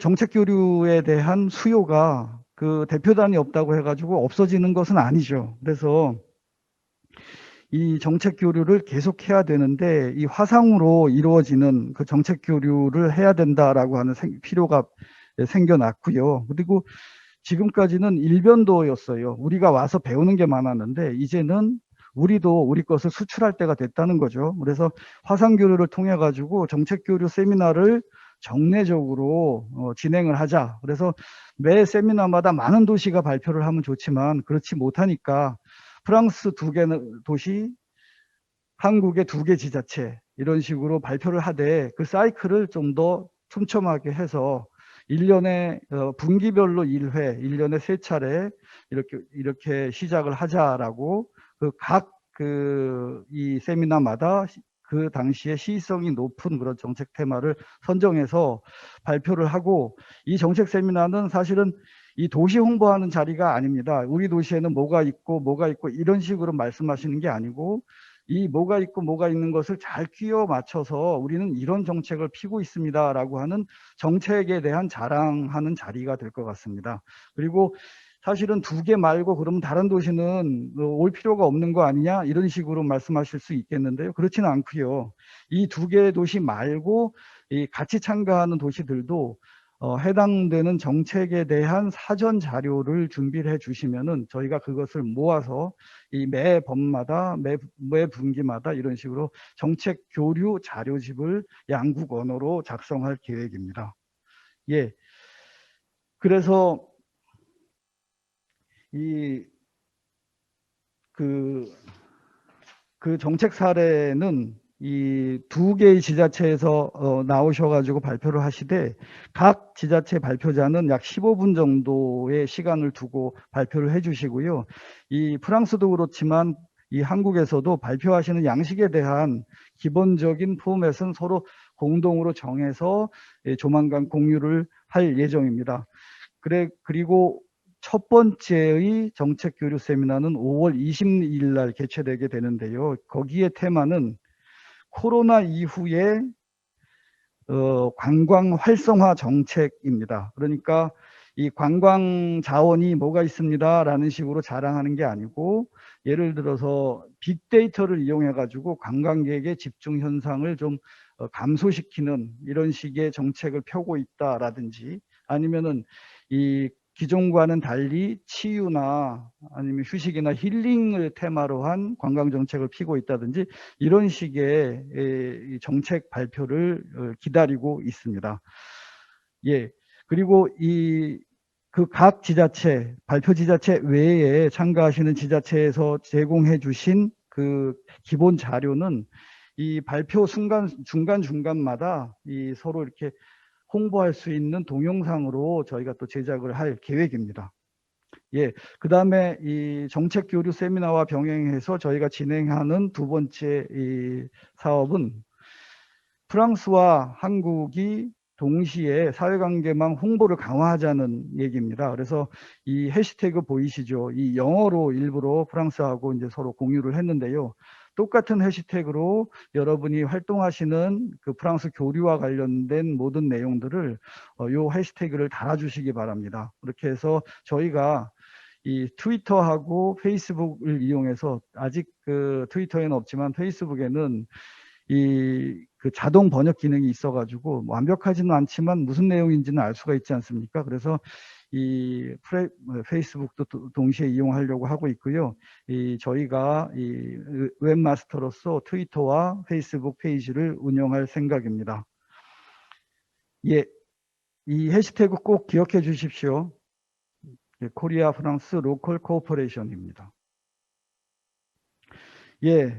정책 교류에 대한 수요가 그 대표단이 없다고 해가지고 없어지는 것은 아니죠. 그래서 이 정책 교류를 계속해야 되는데 이 화상으로 이루어지는 그 정책 교류를 해야 된다라고 하는 필요가 생겨났고요. 그리고 지금까지는 일변도였어요. 우리가 와서 배우는 게 많았는데 이제는 우리도 우리 것을 수출할 때가 됐다는 거죠. 그래서 화상 교류를 통해 가지고 정책 교류 세미나를 정례적으로 진행을 하자. 그래서 매 세미나마다 많은 도시가 발표를 하면 좋지만 그렇지 못하니까 프랑스 2개 도시, 한국의 2개 지자체 이런 식으로 발표를 하되 그 사이클을 좀 더 촘촘하게 해서 1년에 분기별로 1회, 1년에 3차례 이렇게 시작을 하자라고 이 세미나마다 그 당시에 시의성이 높은 그런 정책 테마를 선정해서 발표를 하고 이 정책 세미나는 사실은 이 도시 홍보하는 자리가 아닙니다. 우리 도시에는 뭐가 있고 이런 식으로 말씀하시는 게 아니고 이 뭐가 있고 뭐가 있는 것을 잘 끼워 맞춰서 우리는 이런 정책을 피고 있습니다라고 하는 정책에 대한 자랑하는 자리가 될 것 같습니다. 그리고 사실은 2개 말고 그러면 다른 도시는 올 필요가 없는 거 아니냐 이런 식으로 말씀하실 수 있겠는데요. 그렇지는 않고요. 이 2개 도시 말고 이 같이 참가하는 도시들도 해당되는 정책에 대한 사전 자료를 준비를 해 주시면은 저희가 그것을 모아서 이 매 번마다 매 분기마다 이런 식으로 정책 교류 자료집을 양국 언어로 작성할 계획입니다. 예. 그래서 그 정책 사례는 이 2개의 지자체에서 나오셔가지고 발표를 하시되 각 지자체 발표자는 약 15분 정도의 시간을 두고 발표를 해주시고요. 이 프랑스도 그렇지만 이 한국에서도 발표하시는 양식에 대한 기본적인 포맷은 서로 공동으로 정해서 조만간 공유를 할 예정입니다. 그리고 첫 번째의 정책 교류 세미나는 5월 20일 날 개최되게 되는데요. 거기에 테마는 코로나 이후에 관광 활성화 정책입니다. 그러니까 이 관광 자원이 뭐가 있습니다라는 식으로 자랑하는 게 아니고 예를 들어서 빅데이터를 이용해 가지고 관광객의 집중 현상을 좀 감소시키는 이런 식의 정책을 펴고 있다라든지 아니면은 이 기존과는 달리 치유나 아니면 휴식이나 힐링을 테마로 한 관광 정책을 피고 있다든지 이런 식의 정책 발표를 기다리고 있습니다. 예. 그리고 그 각 지자체, 발표 지자체 외에 참가하시는 지자체에서 제공해 주신 그 기본 자료는 이 발표 중간마다 이 서로 이렇게 홍보할 수 있는 동영상으로 저희가 또 제작을 할 계획입니다. 예, 그 다음에 이 정책 교류 세미나와 병행해서 저희가 진행하는 2번째 이 사업은 프랑스와 한국이 동시에 사회관계망 홍보를 강화하자는 얘기입니다. 그래서 이 해시태그 보이시죠? 이 영어로 일부러 프랑스하고 이제 서로 공유를 했는데요. 똑같은 해시태그로 여러분이 활동하시는 그 프랑스 교류와 관련된 모든 내용들을 요 해시태그를 달아주시기 바랍니다. 그렇게 해서 저희가 이 트위터하고 페이스북을 이용해서 아직 그 트위터에는 없지만 페이스북에는 그 자동 번역 기능이 있어가지고 완벽하지는 않지만 무슨 내용인지는 알 수가 있지 않습니까? 그래서 이 페이스북도 동시에 이용하려고 하고 있고요. 저희가 이 웹마스터로서 트위터와 페이스북 페이지를 운영할 생각입니다. 예, 이 해시태그 꼭 기억해 주십시오. 코리아 프랑스 로컬 코오퍼레이션입니다. 예,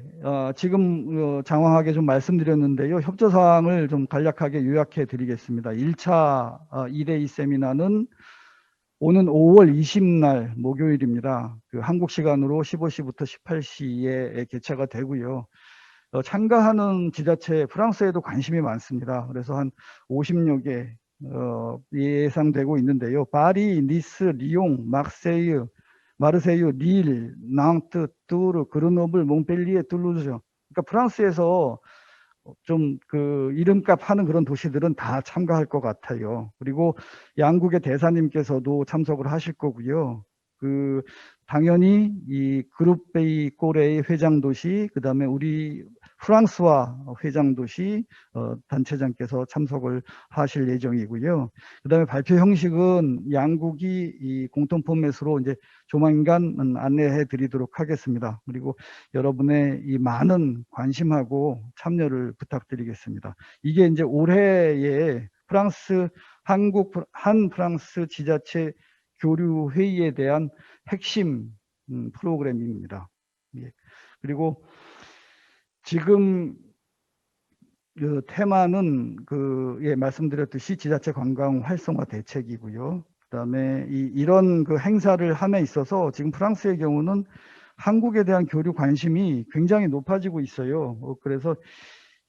지금 장황하게 좀 말씀드렸는데요. 협조사항을 좀 간략하게 요약해 드리겠습니다. 1차 2대2 세미나는 오는 5월 20날 목요일입니다. 그 한국 시간으로 15시부터 18시에 개최가 되고요. 참가하는 지자체 프랑스에도 관심이 많습니다. 그래서 한 50여 개 예상되고 있는데요. 파리, 니스, 리옹, 마르세유, 릴, 낭트, 뚜르, 그르노블, 몽펠리에, 툴루즈. 그러니까 프랑스에서 좀 그 이름값 하는 그런 도시들은 다 참가할 것 같아요. 그리고 양국의 대사님께서도 참석을 하실 거고요. 당연히 이 그룹베이 꼬레이 회장 도시, 그 다음에 우리 프랑스와 회장 도시 단체장께서 참석을 하실 예정이고요. 그 다음에 발표 형식은 양국이 이 공통 포맷으로 이제 조만간 안내해 드리도록 하겠습니다. 그리고 여러분의 이 많은 관심하고 참여를 부탁드리겠습니다. 이게 이제 올해의 한 프랑스 지자체 교류 회의에 대한 핵심 프로그램입니다. 예. 그리고 지금 그 테마는 말씀드렸듯이 지자체 관광 활성화 대책이고요. 그다음에 이런 그 행사를 함에 있어서 지금 프랑스의 경우는 한국에 대한 교류 관심이 굉장히 높아지고 있어요. 그래서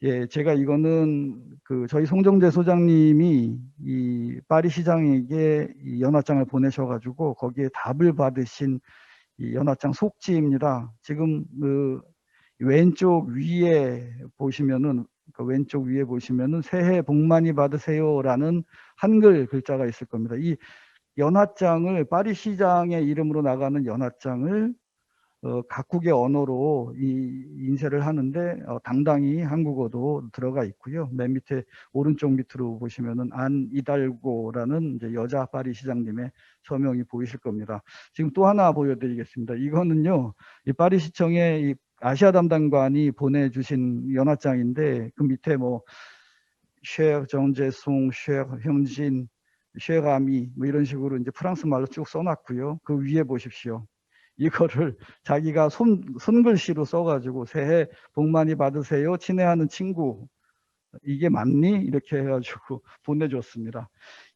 예, 제가 이거는 저희 송정재 소장님이 이 파리 시장에게 이 연화장을 보내셔가지고 거기에 답을 받으신 이 연화장 속지입니다. 지금 왼쪽 위에 보시면은 새해 복 많이 받으세요라는 한글 글자가 있을 겁니다. 이 연화장을 파리 시장의 이름으로 나가는 연화장을 각국의 언어로 인쇄를 하는데 당당히 한국어도 들어가 있고요. 맨 밑에 오른쪽 밑으로 보시면은 안 이달고라는 이제 여자 파리 시장님의 서명이 보이실 겁니다. 지금 또 하나 보여드리겠습니다. 이거는요, 이 파리 시청의 이 아시아 담당관이 보내주신 연화장인데 그 밑에 뭐 쉐어 정재송, 쉐어 형진, 쉐어 아미 뭐 이런 식으로 이제 프랑스 말로 쭉 써놨고요. 그 위에 보십시오. 이거를 자기가 손글씨로 써가지고 새해 복 많이 받으세요. 친애하는 친구. 이게 맞니? 이렇게 해가지고 보내줬습니다.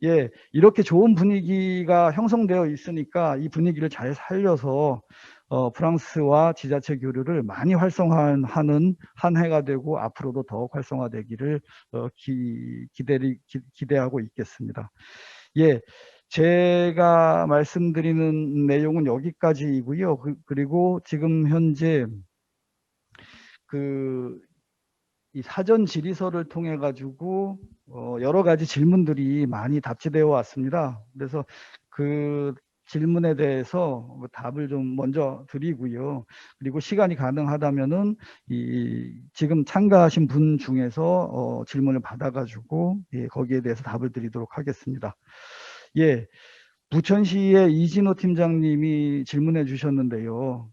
예, 이렇게 좋은 분위기가 형성되어 있으니까 이 분위기를 잘 살려서 프랑스와 지자체 교류를 많이 활성화하는 한 해가 되고 앞으로도 더욱 활성화되기를 기대하고 있겠습니다. 예. 제가 말씀드리는 내용은 여기까지이고요. 그리고 지금 현재 이 사전 질의서를 통해 가지고 여러 가지 질문들이 많이 답지되어 왔습니다. 그래서 그 질문에 대해서 답을 좀 먼저 드리고요. 그리고 시간이 가능하다면은 지금 참가하신 분 중에서 질문을 받아가지고 거기에 대해서 답을 드리도록 하겠습니다. 예, 부천시의 이진호 팀장님이 질문해 주셨는데요.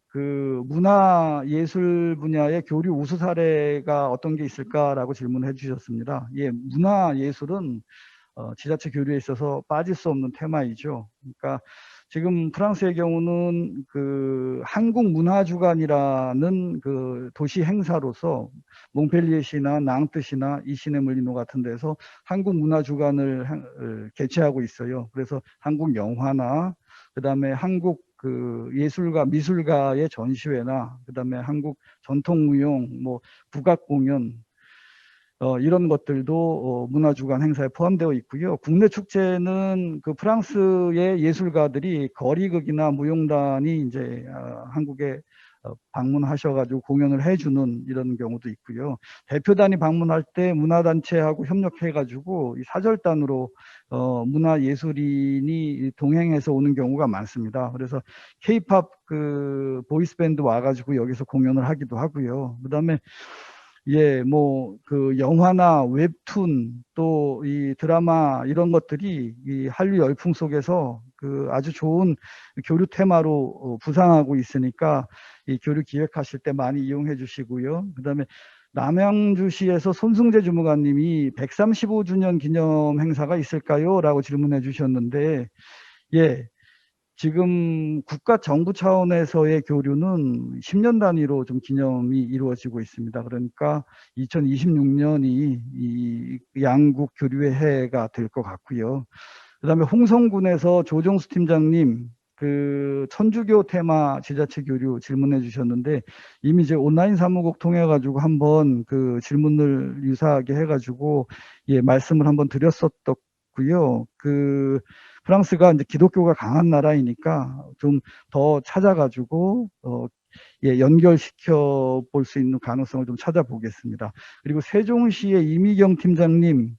문화예술 분야의 교류 우수 사례가 어떤 게 있을까라고 질문해 주셨습니다. 예, 문화예술은 지자체 교류에 있어서 빠질 수 없는 테마이죠. 그러니까 지금 프랑스의 경우는 한국문화주간이라는 도시 행사로서 몽펠리에시나 낭뜨시나 이시네물리노 같은 데서 한국문화주간을 개최하고 있어요. 그래서 한국 영화나 그다음에 한국 예술가 미술가의 전시회나 그다음에 한국 전통무용 뭐 국악공연 이런 것들도 문화주간 행사에 포함되어 있고요. 국내 축제는 프랑스의 예술가들이 거리극이나 무용단이 이제 한국에 방문하셔가지고 공연을 해주는 이런 경우도 있고요. 대표단이 방문할 때 문화단체하고 협력해가지고 이 사절단으로 문화예술인이 동행해서 오는 경우가 많습니다. 그래서 K-팝 보이스밴드 와가지고 여기서 공연을 하기도 하고요. 그다음에 예, 영화나 웹툰, 또 이 드라마, 이런 것들이 이 한류 열풍 속에서 아주 좋은 교류 테마로 부상하고 있으니까 이 교류 기획하실 때 많이 이용해 주시고요. 그 다음에 남양주시에서 손승재 주무관님이 135주년 기념 행사가 있을까요? 라고 질문해 주셨는데, 예. 지금 국가 정부 차원에서의 교류는 10년 단위로 좀 기념이 이루어지고 있습니다. 그러니까 2026년이 이 양국 교류의 해가 될 것 같고요. 그다음에 홍성군에서 조정수 팀장님 천주교 테마 지자체 교류 질문해 주셨는데 이미 이제 온라인 사무국 통해 가지고 한번 질문을 유사하게 해 가지고 예, 말씀을 한번 드렸었고요. 프랑스가 이제 기독교가 강한 나라이니까 좀 더 찾아가지고 예, 연결시켜 볼 수 있는 가능성을 좀 찾아보겠습니다. 그리고 세종시의 이미경 팀장님,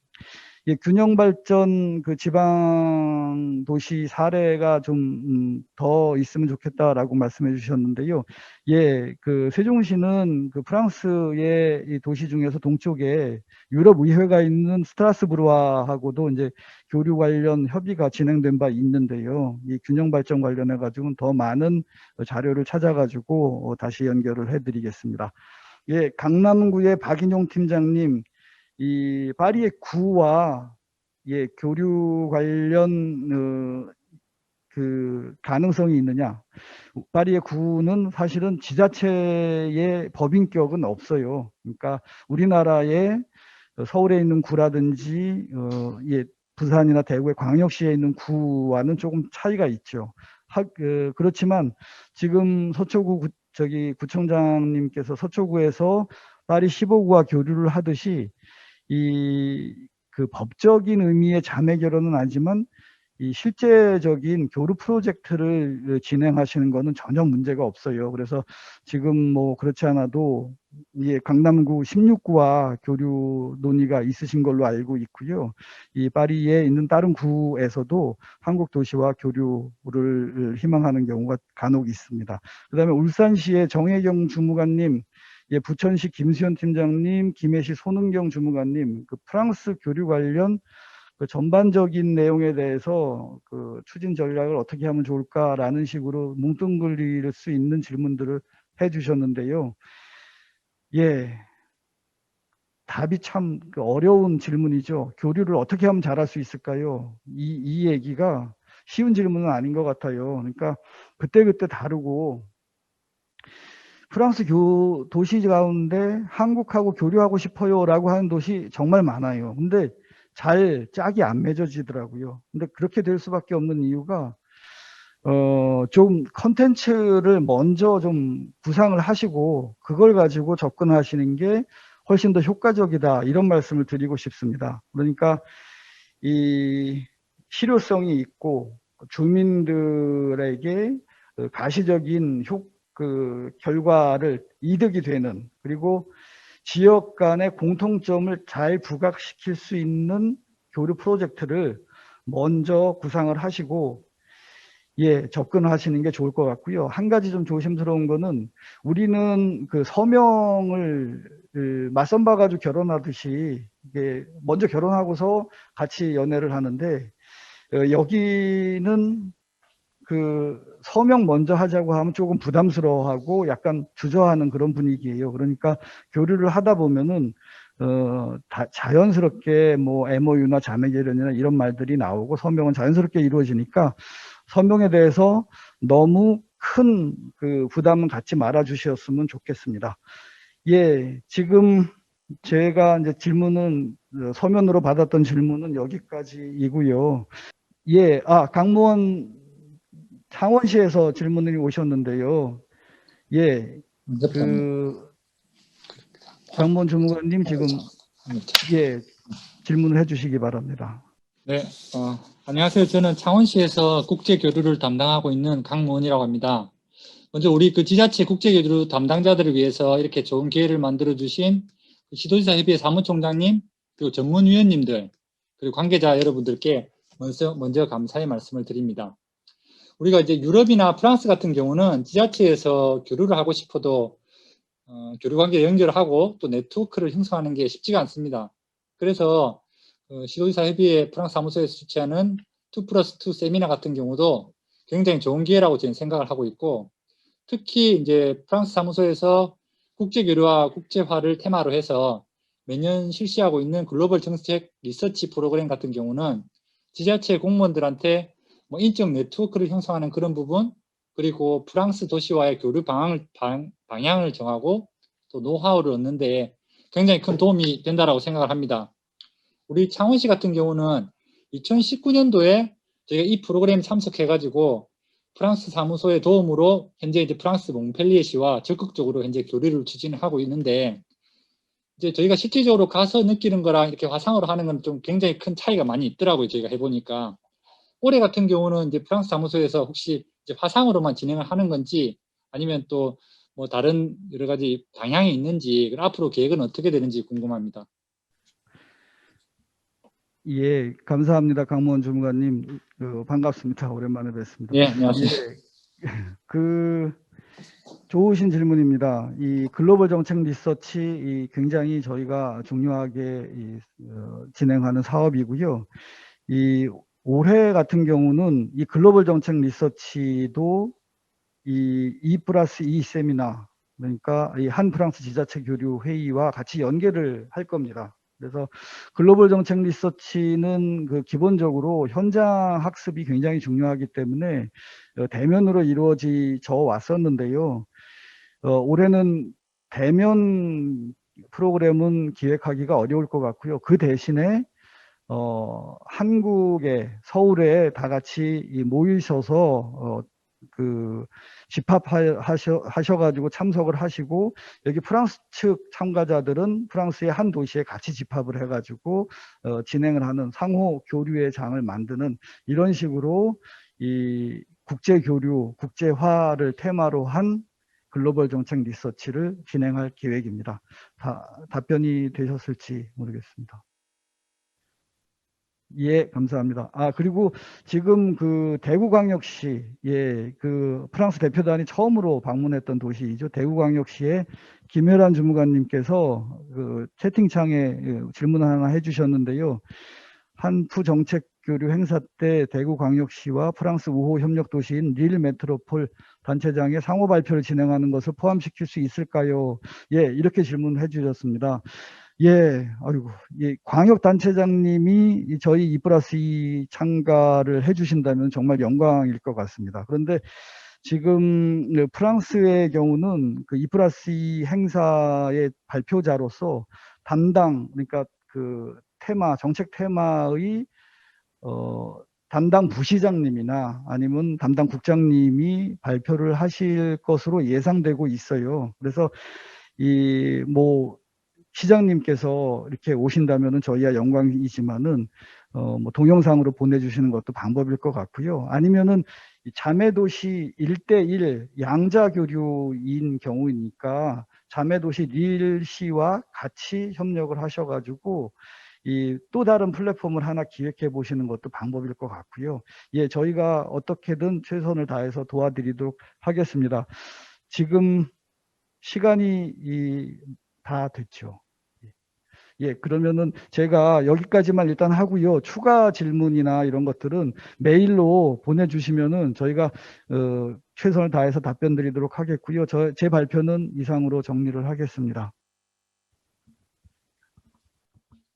예, 균형 발전 그 지방 도시 사례가 좀 더 있으면 좋겠다라고 말씀해 주셨는데요. 예, 그 세종시는 그 프랑스의 이 도시 중에서 동쪽에 유럽 의회가 있는 스트라스부르하고도 이제 교류 관련 협의가 진행된 바 있는데요. 이 균형 발전 관련해 가지고는 더 많은 자료를 찾아가지고 다시 연결을 해드리겠습니다. 예, 강남구의 박인용 팀장님, 이 파리의 구와 예, 교류 관련 그 가능성이 있느냐? 파리의 구는 사실은 지자체의 법인격은 없어요. 그러니까 우리나라의 서울에 있는 구라든지 예, 부산이나 대구의 광역시에 있는 구와는 조금 차이가 있죠. 그렇지만 지금 서초구 구청장님께서 서초구에서 파리 15구와 교류를 하듯이 이 그 법적인 의미의 자매 결혼은 아니지만 이 실제적인 교류 프로젝트를 진행하시는 것은 전혀 문제가 없어요. 그래서 지금 뭐 그렇지 않아도 이 강남구 16구와 교류 논의가 있으신 걸로 알고 있고요. 이 파리에 있는 다른 구에서도 한국 도시와 교류를 희망하는 경우가 간혹 있습니다. 그다음에 울산시의 정혜경 주무관님, 예, 부천시 김수현 팀장님, 김해시 손은경 주무관님, 그 프랑스 교류 관련 그 전반적인 내용에 대해서 그 추진 전략을 어떻게 하면 좋을까라는 식으로 뭉뚱그릴 수 있는 질문들을 해주셨는데요. 예, 답이 참 어려운 질문이죠. 교류를 어떻게 하면 잘할 수 있을까요? 이 얘기가 쉬운 질문은 아닌 것 같아요. 그러니까 그때그때 다르고 프랑스 도시 가운데 한국하고 교류하고 싶어요라고 하는 도시 정말 많아요. 근데 잘 짝이 안 맺어지더라고요. 근데 그렇게 될 수밖에 없는 이유가 좀 컨텐츠를 먼저 좀 구상을 하시고 그걸 가지고 접근하시는 게 훨씬 더 효과적이다, 이런 말씀을 드리고 싶습니다. 그러니까 이 실효성이 있고 주민들에게 가시적인 그 결과를 이득이 되는, 그리고 지역 간의 공통점을 잘 부각시킬 수 있는 교류 프로젝트를 먼저 구상을 하시고 예, 접근하시는 게 좋을 것 같고요. 한 가지 좀 조심스러운 거는 우리는 그 서명을 맞선 봐가지고 결혼하듯이 이게 먼저 결혼하고서 같이 연애를 하는데 여기는 그 서명 먼저 하자고 하면 조금 부담스러워하고 약간 주저하는 그런 분위기예요. 그러니까 교류를 하다 보면은 자연스럽게 뭐 MOU나 자매결연이나 이런 말들이 나오고 서명은 자연스럽게 이루어지니까 서명에 대해서 너무 큰 그 부담은 갖지 말아 주셨으면 좋겠습니다. 예, 지금 제가 이제 질문은 서면으로 받았던 질문은 여기까지이고요. 예, 강무원 창원시에서 질문이 오셨는데요. 예, 그 장무원 주무관님 지금 예, 질문을 해주시기 바랍니다. 네, 안녕하세요. 저는 창원시에서 국제교류를 담당하고 있는 강무원이라고 합니다. 먼저 우리 그 지자체 국제교류 담당자들을 위해서 이렇게 좋은 기회를 만들어주신 시도지사협의회 사무총장님, 그리고 전문위원님들, 그리고 관계자 여러분들께 먼저 감사의 말씀을 드립니다. 우리가 이제 유럽이나 프랑스 같은 경우는 지자체에서 교류를 하고 싶어도 교류관계 연결하고 또 네트워크를 형성하는 게 쉽지가 않습니다. 그래서 시도지사 협의회 프랑스 사무소에서 주최하는 2+2 세미나 같은 경우도 굉장히 좋은 기회라고 저는 생각을 하고 있고, 특히 이제 프랑스 사무소에서 국제교류와 국제화를 테마로 해서 매년 실시하고 있는 글로벌 정책 리서치 프로그램 같은 경우는 지자체 공무원들한테 뭐 인적 네트워크를 형성하는 그런 부분, 그리고 프랑스 도시와의 교류 방향을 정하고 또 노하우를 얻는 데 굉장히 큰 도움이 된다고 생각을 합니다. 우리 창원시 같은 경우는 2019년도에 저희가 이 프로그램에 참석해가지고 프랑스 사무소의 도움으로 현재 이제 프랑스 몽펠리에시와 적극적으로 현재 교류를 추진하고 있는데, 이제 저희가 실질적으로 가서 느끼는 거랑 이렇게 화상으로 하는 건 좀 굉장히 큰 차이가 많이 있더라고요. 저희가 해보니까. 올해 같은 경우는 이제 프랑스 사무소에서 혹시 이제 화상으로만 진행을 하는 건지 아니면 또 뭐 다른 여러 가지 방향이 있는지, 앞으로 계획은 어떻게 되는지 궁금합니다. 예, 감사합니다. 강무원 주무관님. 반갑습니다. 오랜만에 뵙습니다. 네, 안녕하세요. 그 좋으신 질문입니다. 이 글로벌 정책 리서치 굉장히 저희가 중요하게 진행하는 사업이고요. 이 올해 같은 경우는 이 글로벌 정책 리서치도 이 E+E 세미나, 그러니까 이 한 프랑스 지자체 교류 회의와 같이 연계를 할 겁니다. 그래서 글로벌 정책 리서치는 그 기본적으로 현장 학습이 굉장히 중요하기 때문에 대면으로 이루어져 왔었는데요. 올해는 대면 프로그램은 기획하기가 어려울 것 같고요. 그 대신에 한국에 서울에 다 같이 모이셔서 그 집합하셔가지고 참석을 하시고, 여기 프랑스 측 참가자들은 프랑스의 한 도시에 같이 집합을 해가지고 진행을 하는 상호 교류의 장을 만드는, 이런 식으로 이 국제 교류, 국제화를 테마로 한 글로벌 정책 리서치를 진행할 계획입니다. 답변이 되셨을지 모르겠습니다. 예, 감사합니다. 그리고 지금 그 대구광역시, 예, 그 프랑스 대표단이 처음으로 방문했던 도시이죠. 대구광역시에 김혜란 주무관님께서 그 채팅창에 질문 하나 해주셨는데요. 한푸 정책 교류 행사 때 대구광역시와 프랑스 우호 협력 도시인 릴 메트로폴 단체장의 상호 발표를 진행하는 것을 포함시킬 수 있을까요? 예, 이렇게 질문해 주셨습니다. 예, 아이고, 예, 광역단체장님이 저희 E+E 참가를 해주신다면 정말 영광일 것 같습니다. 그런데 지금 프랑스의 경우는 그 E+E 행사의 발표자로서 담당, 그러니까 그 테마, 정책 테마의 담당 부시장님이나 아니면 담당 국장님이 발표를 하실 것으로 예상되고 있어요. 그래서 시장님께서 이렇게 오신다면은 저희야 영광이지만은 뭐 동영상으로 보내주시는 것도 방법일 것 같고요. 아니면은 이 자매도시 1대1 양자교류인 경우이니까 자매도시 릴시와 같이 협력을 하셔가지고 이 또 다른 플랫폼을 하나 기획해 보시는 것도 방법일 것 같고요. 예, 저희가 어떻게든 최선을 다해서 도와드리도록 하겠습니다. 지금 시간이 다 됐죠. 예, 그러면은 제가 여기까지만 일단 하고요. 추가 질문이나 이런 것들은 메일로 보내주시면은 저희가 최선을 다해서 답변 드리도록 하겠고요. 제 발표는 이상으로 정리를 하겠습니다.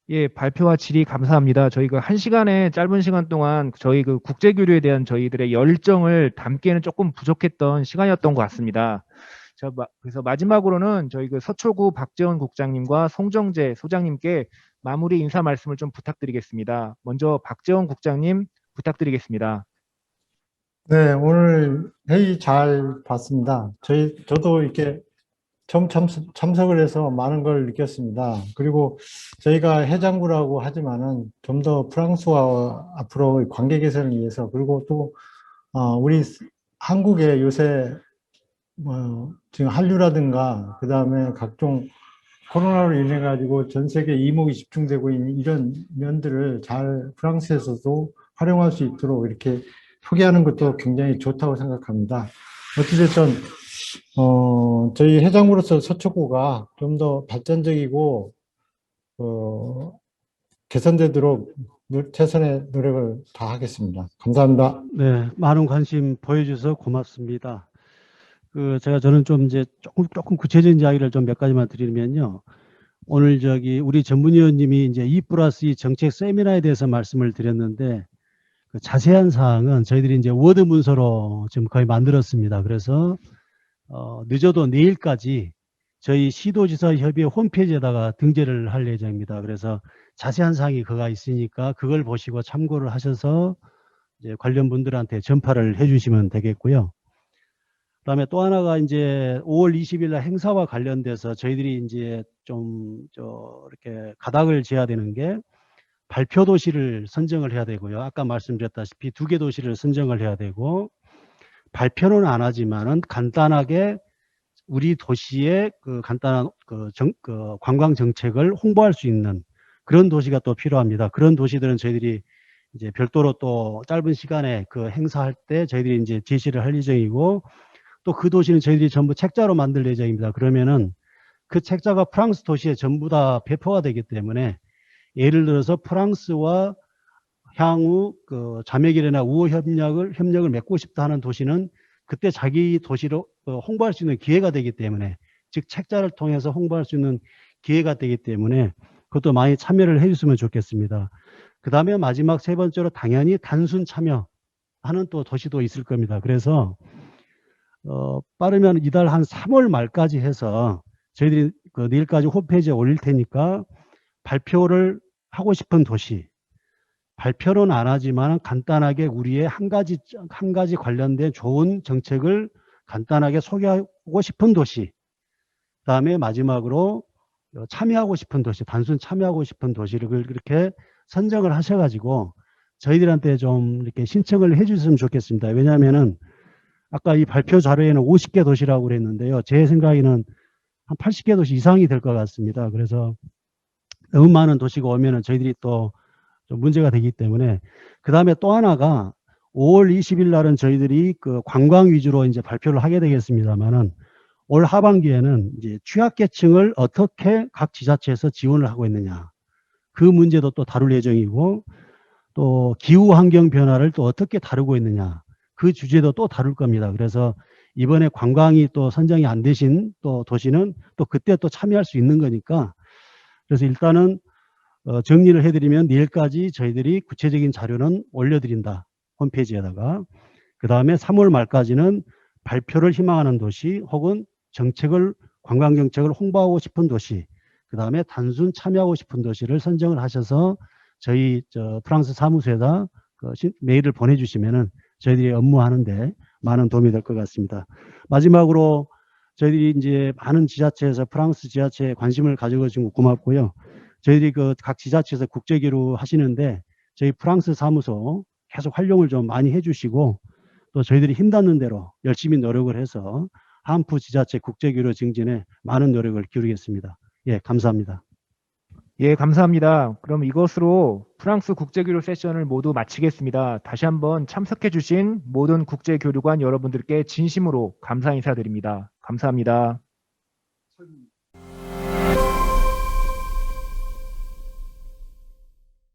예, 발표와 질의 감사합니다. 저희가 1시간의 짧은 시간 동안 저희 그 국제교류에 대한 저희들의 열정을 담기에는 조금 부족했던 시간이었던 것 같습니다. 그래서 마지막으로는 저희 그 서초구 박재원 국장님과 송정재 소장님께 마무리 인사 말씀을 좀 부탁드리겠습니다. 먼저 박재원 국장님 부탁드리겠습니다. 네, 오늘 회의 잘 봤습니다. 저도 이렇게 처음 참석을 해서 많은 걸 느꼈습니다. 그리고 저희가 해장부라고 하지만은 좀 더 프랑스와 앞으로 관계 개선을 위해서, 그리고 또 우리 한국에 요새 지금 한류라든가 그 다음에 각종 코로나로 인해 가지고 전 세계 이목이 집중되고 있는 이런 면들을 잘 프랑스에서도 활용할 수 있도록 이렇게 소개하는 것도 굉장히 좋다고 생각합니다. 어찌됐든 저희 해장으로서 서초구가 좀 더 발전적이고 개선되도록 최선의 노력을 다하겠습니다. 감사합니다. 네, 많은 관심 보여주셔서 고맙습니다. 저는 좀 이제 조금 구체적인 이야기를 좀 몇 가지만 드리면요. 오늘 우리 전문위원님이 이제 E+E 정책 세미나에 대해서 말씀을 드렸는데, 그 자세한 사항은 저희들이 이제 워드 문서로 지금 거의 만들었습니다. 그래서 늦어도 내일까지 저희 시도지사 협의회 홈페이지에다가 등재를 할 예정입니다. 그래서 자세한 사항이 거가 있으니까 그걸 보시고 참고를 하셔서 이제 관련 분들한테 전파를 해주시면 되겠고요. 그다음에 또 하나가 이제 5월 20일 날 행사와 관련돼서 저희들이 이제 이렇게 가닥을 지어야 되는 게 발표 도시를 선정을 해야 되고요. 아까 말씀드렸다시피 2개 도시를 선정을 해야 되고, 발표는 안 하지만은 간단하게 우리 도시의 그 간단한 관광 정책을 홍보할 수 있는 그런 도시가 또 필요합니다. 그런 도시들은 저희들이 이제 별도로 또 짧은 시간에 그 행사할 때 저희들이 이제 제시를 할 예정이고, 또 그 도시는 저희들이 전부 책자로 만들 예정입니다. 그러면은 그 책자가 프랑스 도시에 전부 다 배포가 되기 때문에, 예를 들어서 프랑스와 향후 그 자매결이나 우호 협력을 맺고 싶다 하는 도시는 그때 자기 도시로 홍보할 수 있는 기회가 되기 때문에, 즉 책자를 통해서 홍보할 수 있는 기회가 되기 때문에 그것도 많이 참여를 해줬으면 좋겠습니다. 그 다음에 마지막 세 번째로 당연히 단순 참여하는 또 도시도 있을 겁니다. 그래서 빠르면 이달 한 3월 말까지 해서 저희들이 그 내일까지 홈페이지에 올릴 테니까 발표를 하고 싶은 도시, 발표는 안 하지만 간단하게 우리의 한 가지 관련된 좋은 정책을 간단하게 소개하고 싶은 도시, 그다음에 마지막으로 참여하고 싶은 도시, 단순 참여하고 싶은 도시를 그렇게 선정을 하셔가지고 저희들한테 좀 이렇게 신청을 해주셨으면 좋겠습니다. 왜냐하면은 아까 이 발표 자료에는 50개 도시라고 그랬는데요. 제 생각에는 한 80개 도시 이상이 될 것 같습니다. 그래서 너무 많은 도시가 오면은 저희들이 또 좀 문제가 되기 때문에. 그 다음에 또 하나가 5월 20일 날은 저희들이 그 관광 위주로 이제 발표를 하게 되겠습니다만은, 올 하반기에는 이제 취약계층을 어떻게 각 지자체에서 지원을 하고 있느냐, 그 문제도 또 다룰 예정이고, 또 기후 환경 변화를 또 어떻게 다루고 있느냐, 그 주제도 또 다룰 겁니다. 그래서 이번에 관광이 또 선정이 안 되신 또 도시는 또 그때 또 참여할 수 있는 거니까, 그래서 일단은 정리를 해드리면 내일까지 저희들이 구체적인 자료는 올려드린다, 홈페이지에다가. 그 다음에 3월 말까지는 발표를 희망하는 도시 혹은 관광정책을 홍보하고 싶은 도시, 그 다음에 단순 참여하고 싶은 도시를 선정을 하셔서 저희 프랑스 사무소에다 메일을 보내주시면은 저희들이 업무하는데 많은 도움이 될 것 같습니다. 마지막으로 저희들이 이제 많은 지자체에서 프랑스 지자체에 관심을 가지고 주신 거 고맙고요. 저희들이 그 각 지자체에서 국제교류 하시는데 저희 프랑스 사무소 계속 활용을 좀 많이 해주시고, 또 저희들이 힘닿는 대로 열심히 노력을 해서 한프 지자체 국제교류 증진에 많은 노력을 기울이겠습니다. 예, 감사합니다. 예, 감사합니다. 그럼 이것으로 프랑스 국제교류 세션을 모두 마치겠습니다. 다시 한번 참석해 주신 모든 국제교류관 여러분들께 진심으로 감사 인사드립니다. 감사합니다.